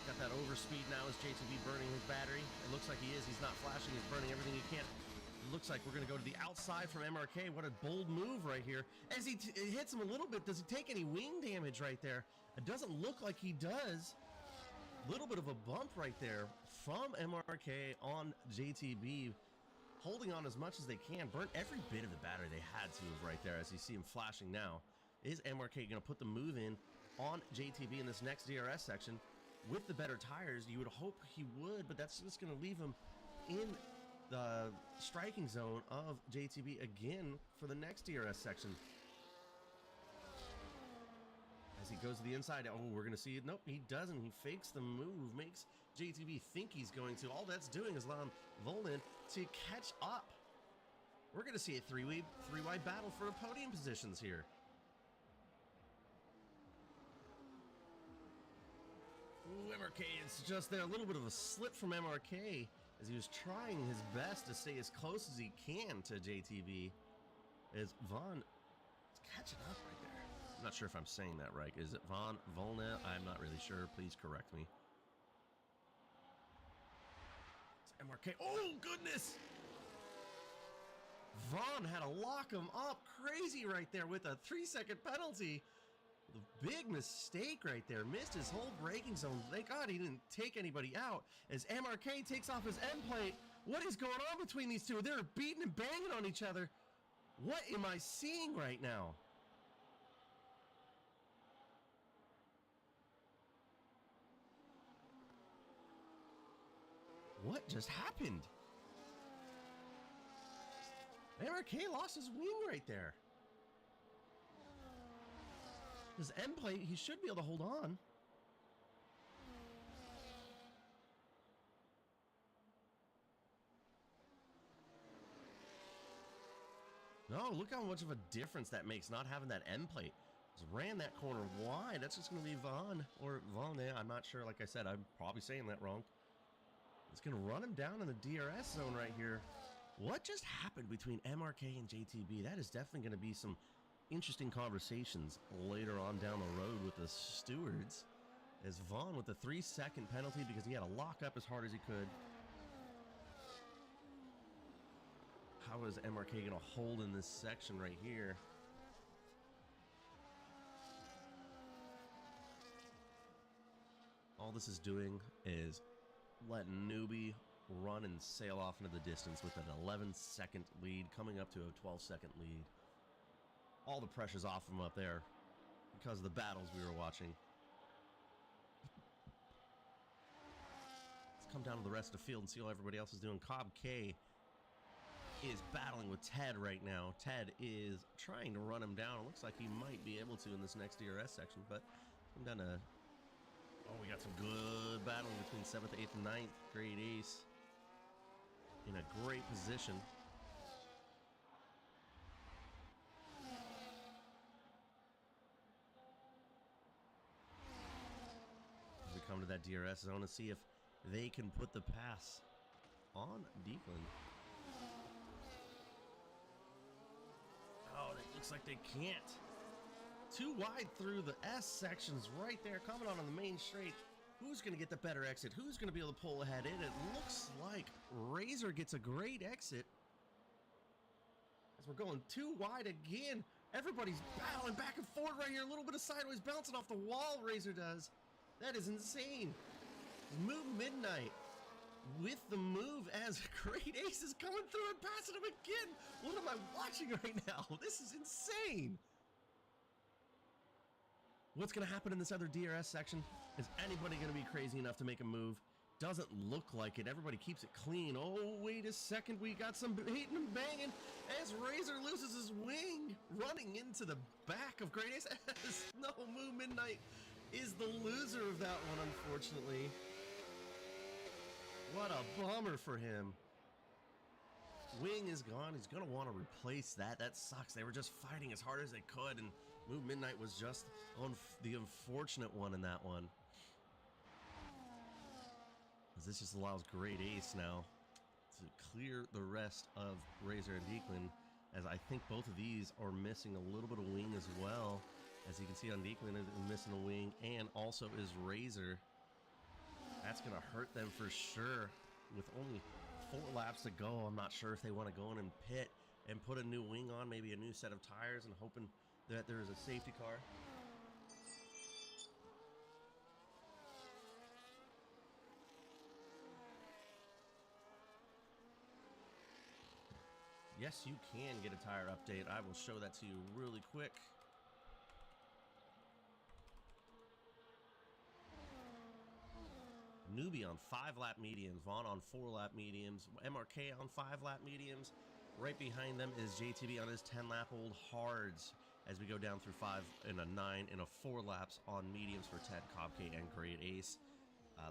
Got that overspeed now as JTB burning his battery. It looks like he is. He's not flashing. He's burning everything he can. It looks like we're going to go to the outside from MRK. What a bold move right here. As he hits him a little bit, does he take any wing damage right there? It doesn't look like he does. Little bit of a bump right there from MRK on JTB. Holding on as much as they can. Burnt every bit of the battery they had to have right there, as you see him flashing now. Is MRK going to put the move in on JTB in this next DRS section? With the better tires, you would hope he would, but that's just going to leave him in the striking zone of JTB again for the next DRS section. As he goes to the inside, oh, we're going to see it. Nope, he doesn't. He fakes the move, makes JTB think he's going to. All that's doing is allowing Volin to catch up. We're going to see a three-wide battle for podium positions here. Ooh, MRK, it's just there. A little bit of a slip from MRK as he was trying his best to stay as close as he can to JTB. As Vaughn is catching up right there. I'm not sure if I'm saying that right. Is it Vaughn Volna? I'm not really sure. Please correct me. It's MRK. Oh, goodness! Vaughn had to lock him up crazy right there with a 3-second penalty. The big mistake right there. Missed his whole braking zone. Thank God he didn't take anybody out. As MRK takes off his end plate. What is going on between these two? They're beating and banging on each other. What am I seeing right now? What just happened? MRK lost his wing right there. His end plate, he should be able to hold on. No, look how much of a difference that makes not having that end plate. Just ran that corner wide. That's just going to be Vaughn or Vaughn. I'm not sure. Like I said, I'm probably saying that wrong. It's going to run him down in the DRS zone right here. What just happened between MRK and JTB? That is definitely going to be some interesting conversations later on down the road with the stewards. As Vaughn with the 3-second penalty because he had to lock up as hard as he could. How is MRK going to hold in this section right here? All this is doing is letting Newbie run and sail off into the distance with an 11-second lead, coming up to a 12-second lead. All the pressure's off him up there because of the battles we were watching. Let's come down to the rest of the field and see how everybody else is doing. Cobb K is battling with Ted right now. Ted is trying to run him down. It looks like he might be able to in this next DRS section, but I'm down to... Oh, we got some good battling between 7th, 8th, and 9th. Great Ace in a great position. As we come to that DRS zone and see if they can put the pass on Deacon. Oh, it looks like they can't. Too wide through the S sections right there, coming on the main straight. Who's going to get the better exit? Who's going to be able to pull ahead in? It looks like Razor gets a great exit. As we're going too wide again. Everybody's battling back and forth right here. A little bit of sideways bouncing off the wall, Razor does. That is insane. Move Midnight with the move as Great Ace is coming through and passing him again. What am I watching right now? This is insane. What's going to happen in this other DRS section? Is anybody going to be crazy enough to make a move? Doesn't look like it. Everybody keeps it clean. Oh, wait a second. We got some hating and banging as Razor loses his wing, running into the back of Great Ace. No, Moo Midnight is the loser of that one, unfortunately. What a bummer for him. Wing is gone. He's going to want to replace that. That sucks. They were just fighting as hard as they could, and Move Midnight was just on the unfortunate one in that one. As this just allows Great Ace now to clear the rest of Razor and Deacon. as I think both of these are missing a little bit of wing as well. As you can see on Declan is missing a wing, and also is Razor. That's going to hurt them for sure. With only 4 laps to go, I'm not sure if they want to go in and pit and put a new wing on, maybe a new set of tires, and hoping that there is a safety car. Yes, you can get a tire update. I will show that to you really quick. Newbie on 5-lap mediums, Vaughn on 4-lap mediums, MRK on 5-lap mediums. Right behind them is JTB on his 10-lap-old hards as we go down through 5 and a 9 and a 4 laps on mediums for Ted, Cobk, and Great Ace.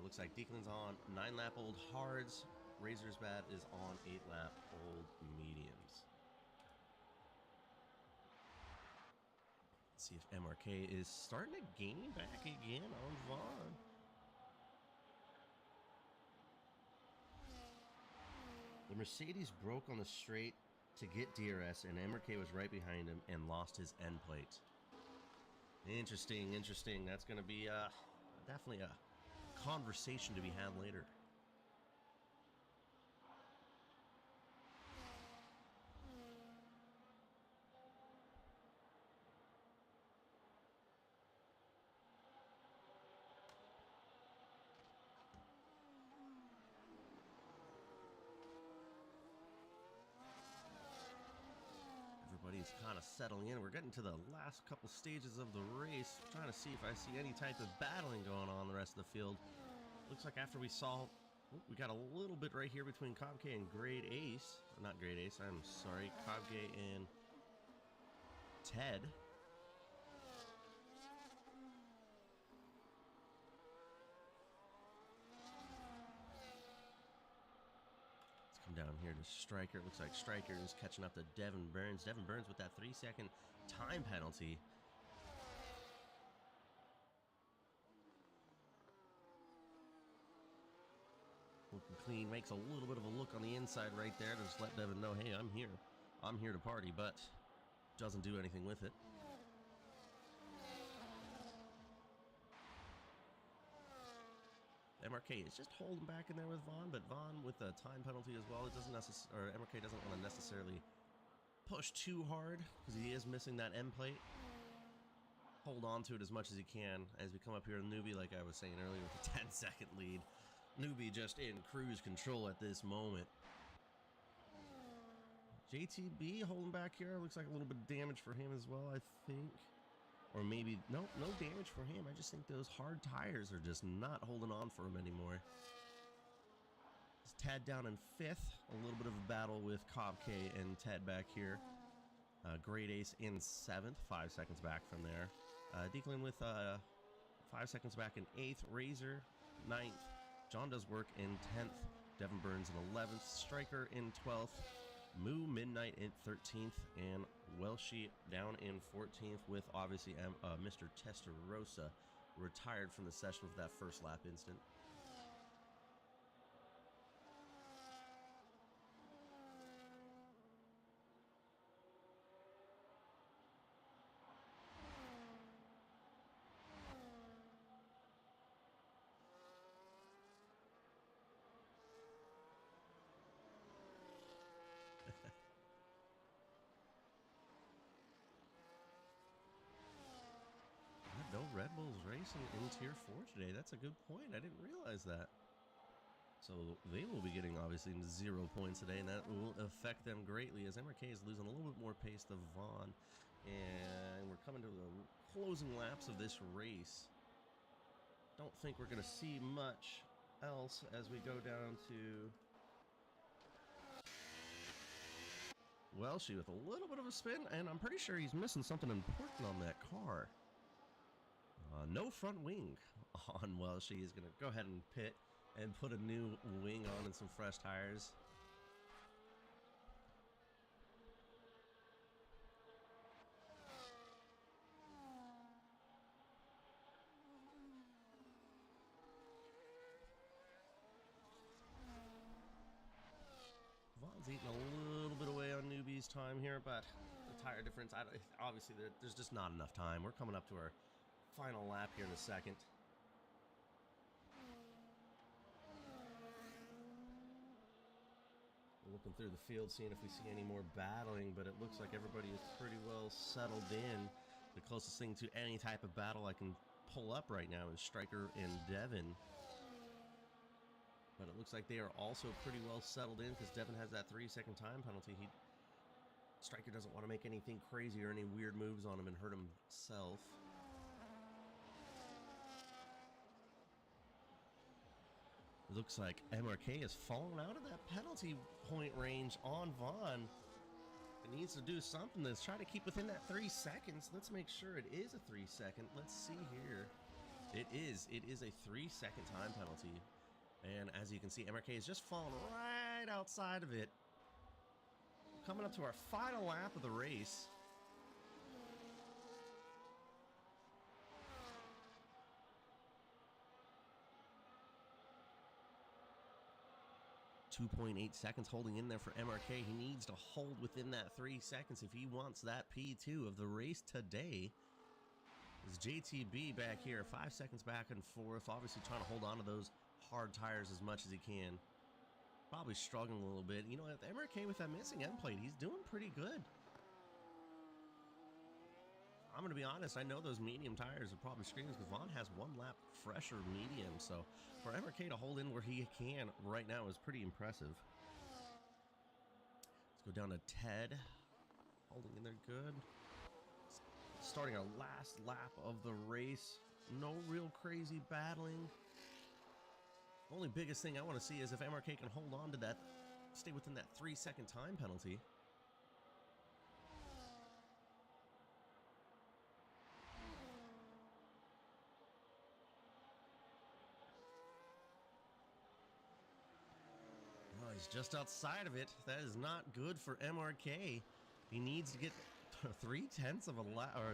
Looks like Declan's on 9-lap-old hards. Razor's Bad is on 8-lap-old mediums. Let's see if MRK is starting to gain back again on Vaughn. The Mercedes broke on the straight to get DRS, and MRK was right behind him and lost his end plate. Interesting, interesting. That's going to be definitely a conversation to be had later. Everybody's kind of settling in. We're getting to the last couple stages of the race. Trying to see if I see any type of battling going on in the rest of the field. Looks like after we saw, we got a little bit right here between Cobk and Great Ace. Not Great Ace, I'm sorry. Cobk and Ted. Down here to Striker. It looks like Striker is catching up to Devin Burns. Devin Burns with that 3-second time penalty. Looking clean. Makes a little bit of a look on the inside right there to just let Devin know, hey, I'm here. I'm here to party, but doesn't do anything with it. MRK is just holding back in there with Vaughn, but Vaughn with a time penalty as well. It doesn't necessarily, or MRK doesn't want to necessarily push too hard because he is missing that end plate. Hold on to it as much as he can as we come up here. Newbie, like I was saying earlier, with a 10-second lead. Newbie just in cruise control at this moment. JTB holding back here. Looks like a little bit of damage for him as well, I think. Or maybe, no damage for him. I just think those hard tires are just not holding on for him anymore. It's Ted down in 5th. A little bit of a battle with Cobk and Ted back here. Great Ace in 7th. 5 seconds back from there. Declan with 5 seconds back in 8th. Razor, 9th. John Does Work in 10th. Devin Burns in 11th. Striker in 12th. Moo Midnight in 13th, and Welshie down in 14th with obviously Mr. Testarossa retired from the session with that first lap incident. No Red Bulls racing in Tier 4 today. That's a good point. I didn't realize that. So they will be getting obviously 0 points today, and that will affect them greatly as MRK is losing a little bit more pace to Vaughn. And we're coming to the closing laps of this race. Don't think we're going to see much else as we go down to Welshie with a little bit of a spin, and I'm pretty sure he's missing something important on that car. No front wing on Welshie. He's going to go ahead and pit and put a new wing on and some fresh tires. Vaughn's eating a little bit away on Newbie squeeze time here, but the tire difference, obviously there's just not enough time. We're coming up to our final lap here in a second. Looking through the field, seeing if we see any more battling, but it looks like everybody is pretty well settled in. The closest thing to any type of battle I can pull up right now is Striker and Devin. But it looks like they are also pretty well settled in because Devin has that 3-second time penalty. Striker doesn't want to make anything crazy or any weird moves on him and hurt himself. It looks like MRK has fallen out of that penalty point range on Vaughn. It needs to do something to try to keep within that 3 seconds. Let's make sure it is a 3-second. Let's see here. It is a 3-second time penalty. And as you can see, MRK has just fallen right outside of it. Coming up to our final lap of the race. 2.8 seconds holding in there for MRK. He needs to hold within that 3 seconds if he wants that P2 of the race today. Is JTB back here, 5 seconds back and forth, obviously trying to hold on to those hard tires as much as he can. Probably struggling a little bit. You know, with MRK with that missing end plate, he's doing pretty good. I'm going to be honest, I know those medium tires are probably screaming because Vaughn has 1 lap fresher medium, so for MRK to hold in where he can right now is pretty impressive. Let's go down to Ted, holding in there good. Starting our last lap of the race, no real crazy battling. The only biggest thing I want to see is if MRK can hold on to that, stay within that 3-second time penalty. Oh, he's just outside of it. That is not good for MRK. He needs to get 3/10 of a lap or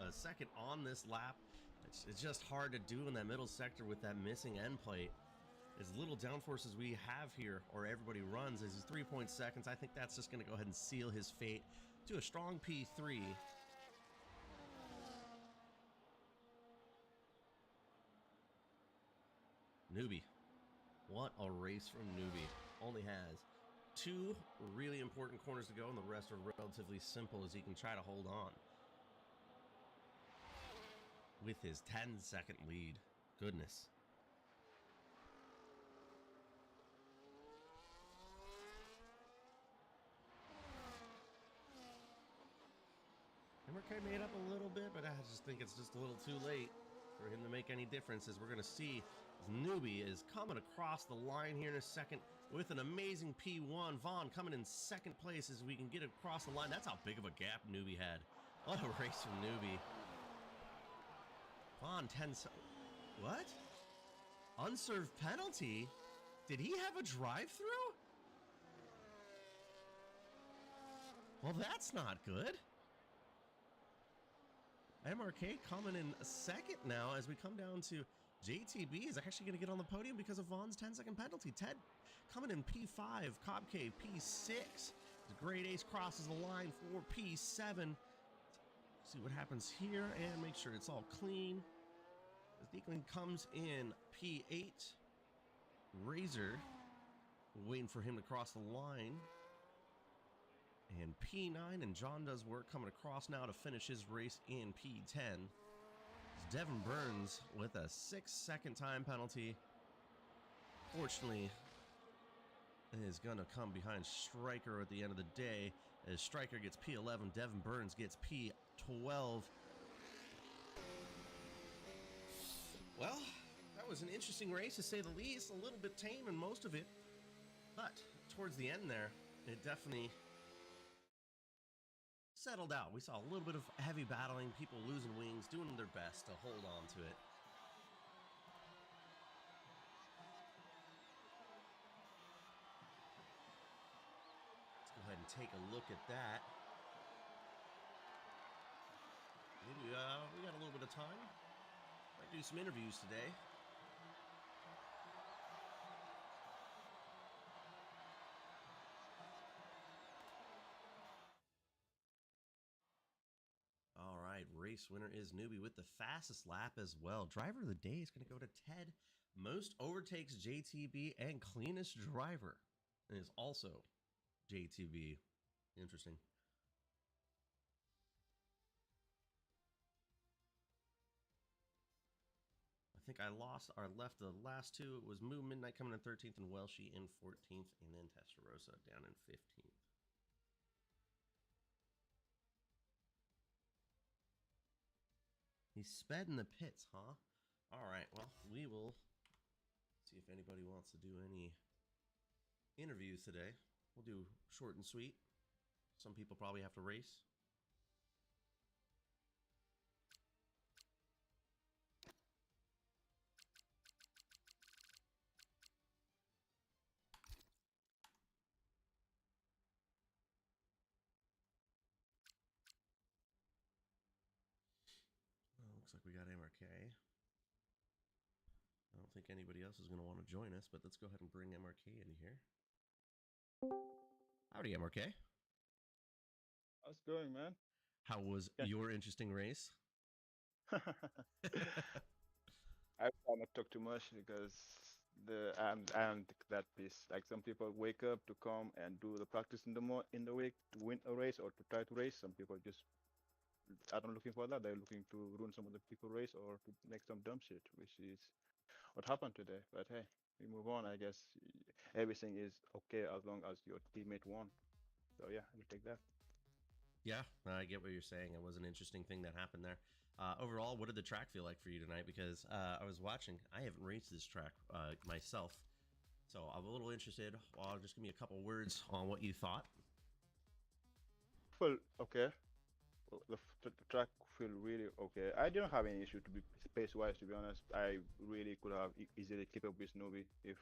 a second on this lap. It's just hard to do in that middle sector with that missing end plate. As little downforce as we have here, or everybody runs, is 3 seconds. I think that's just going to go ahead and seal his fate to a strong P3. Newbie. What a race from Newbie. Only has 2 really important corners to go, and the rest are relatively simple as he can try to hold on. With his 10-second lead. Goodness. MRK made up a little bit, but I just think it's just a little too late for him to make any difference, as we're going to see Newbie is coming across the line here in a second with an amazing P1. Vaughn coming in second place as we can get across the line. That's how big of a gap Newbie had. What a race from Newbie. Vaughn 10. What? Unserved penalty? Did he have a drive-through? Well, that's not good. MRK coming in second now as we come down to JTB is actually going to get on the podium because of Vaughn's 10-second penalty. Ted coming in P5, Cobcave P6. The Great Ace crosses the line for P7. See what happens here and make sure it's all clean. As Deacon comes in P8. Razor waiting for him to cross the line. And P9, and John does work coming across now to finish his race in P10. Devin Burns with a 6-second time penalty. Fortunately, is going to come behind Striker at the end of the day. As Striker gets P11, Devin Burns gets P12. Well, that was an interesting race to say the least. A little bit tame in most of it. But towards the end there, it definitely settled out. We saw a little bit of heavy battling, people losing wings, doing their best to hold on to it. Let's go ahead and take a look at that. Maybe we got a little bit of time. Might do some interviews today. race winner is Newbie with the fastest lap as well. Driver of the day is going to go to Ted. Most overtakes JTB and cleanest driver is also JTB. Interesting. I think I left the last two. It was Moo Midnight coming in 13th and Welshie in 14th, and then Testarossa down in 15th. He sped in the pits, huh? All right, well, we will see if anybody wants to do any interviews today. We'll do short and sweet. Some people probably have to race. Looks like we got MRK. I don't think anybody else is going to want to join us, but let's go ahead and bring MRK in here. Howdy, MRK. How's it going, man? How was your interesting race? I try not to talk too much because I'm that piece. Like some people wake up to come and do the practice in the week to win a race or to try to race. Some people just aren't looking for that. They're looking to ruin some of the people race or to make some dumb shit, which is what happened today. But hey, we move on. I guess everything is okay as long as your teammate won. So yeah, we'll take that. Yeah, I get what you're saying. It was an interesting thing that happened there. Overall, what did the track feel like for you tonight? Because I was watching. I haven't raced this track myself, so I'm a little interested. Just give me a couple words on what you thought. Well, okay. Well, the track feel really okay. I didn't have any issue to be pace-wise, to be honest. I really could have easily kept up with Novi if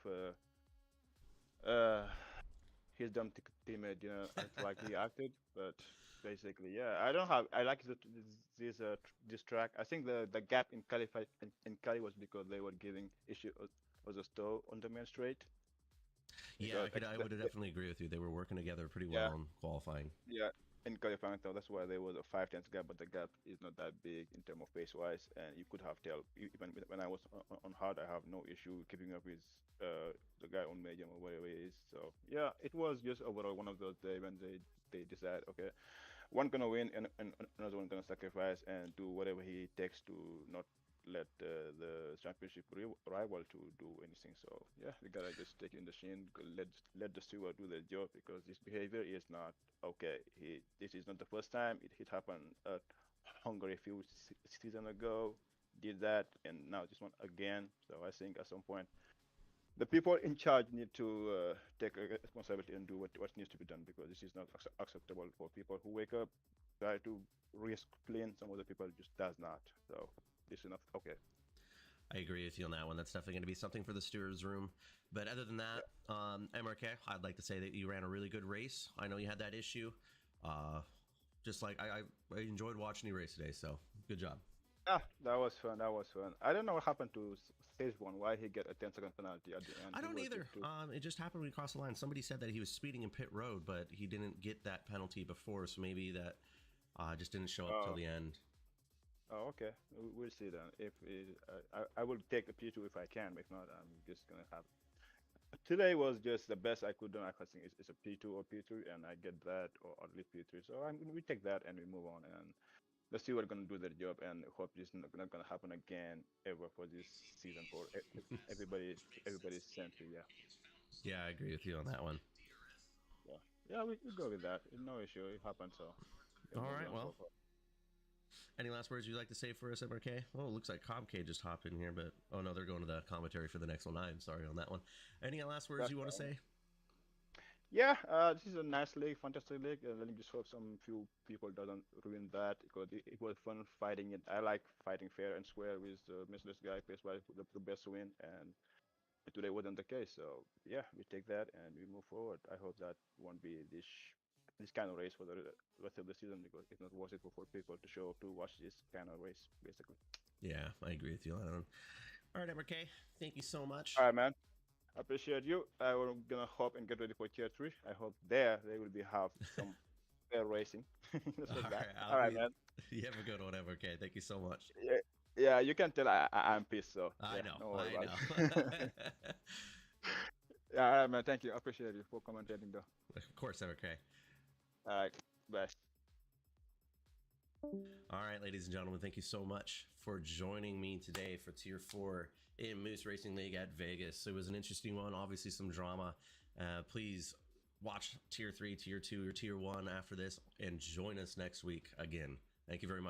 his dumb teammate didn't act like he acted. But basically, yeah, I like this track. I think the gap in Cali was because they were giving issue was a stall on the main straight. Yeah, I would definitely agree with you. They were working together pretty well in qualifying. Yeah, in qualifying, so that's why there was a 5/10 gap, but the gap is not that big in terms of pace-wise, and you could have tell even when I was on hard, I have no issue keeping up with the guy on medium or whatever it is. So yeah, it was just overall one of those days when they decide, okay, one gonna win and another one gonna sacrifice and do whatever he takes to not let the championship rival to do anything. So yeah, we gotta just take it in the chin, let the steward do the job because this behavior is not okay. This is not the first time it happened at Hungary a few seasons ago. Did that and now this one again. So I think at some point the people in charge need to take responsibility and do what needs to be done because this is not acceptable for people who wake up, try to risk clean. Some other people just does not. So this is not okay. I agree with you on that one. That's definitely going to be something for the stewards room. But other than that, MRK, I'd like to say that you ran a really good race. I know you had that issue. Just like I enjoyed watching you race today. So good job. Ah, that was fun. That was fun. I don't know what happened to stage one. Why he get a 10-second penalty at the end? I don't either. It just happened when he crossed the line. Somebody said that he was speeding in pit road, but he didn't get that penalty before. So maybe that just didn't show up till the end. Oh, okay. We'll see then. If I will take the P2 if I can. If not, I'm just gonna have. Today was just the best I could do. I think it's a P2 or P3, and I get that or at least P3. So we take that and we move on and. Let's see what's gonna do their job, and hope this is not gonna happen again ever for this season for everybody's century. Yeah. Yeah, I agree with you on that one. Yeah, we go with that. No issue. It happened. So. All right. Well. Any last words you'd like to say for us, MRK? Oh, it looks like Comk just hopped in here, but oh no, they're going to the commentary for the next one. I'm sorry on that one. Any last words you want to say? Yeah, this is a nice league, fantastic league. Let me just hope some few people doesn't ruin that because it was fun fighting it. I like fighting fair and square with the merciless guy, plays by the best win, and today wasn't the case. So yeah, we take that and we move forward. I hope that won't be this kind of race for the rest of the season because it's not worth it for people to show up to watch this kind of race, basically. Yeah, I agree with you on that one. All right, MRK, thank you so much. All right, man. I appreciate you. I'm gonna hop and get ready for tier 3. I hope they will have some fair racing. All right, All right, man. You have a good one, okay? Thank you so much. Yeah, yeah, you can tell I'm pissed, so I yeah, know, don't worry I about know. it. Yeah, all right, man. Thank you. I appreciate you for commentating, though. Of course, okay. All right, bye. All right, ladies and gentlemen, thank you so much for joining me today for Tier 4 in Moose Racing League at Vegas. It was an interesting one, obviously some drama. Please watch Tier 3, Tier 2, or Tier 1 after this, and join us next week again. Thank you very much.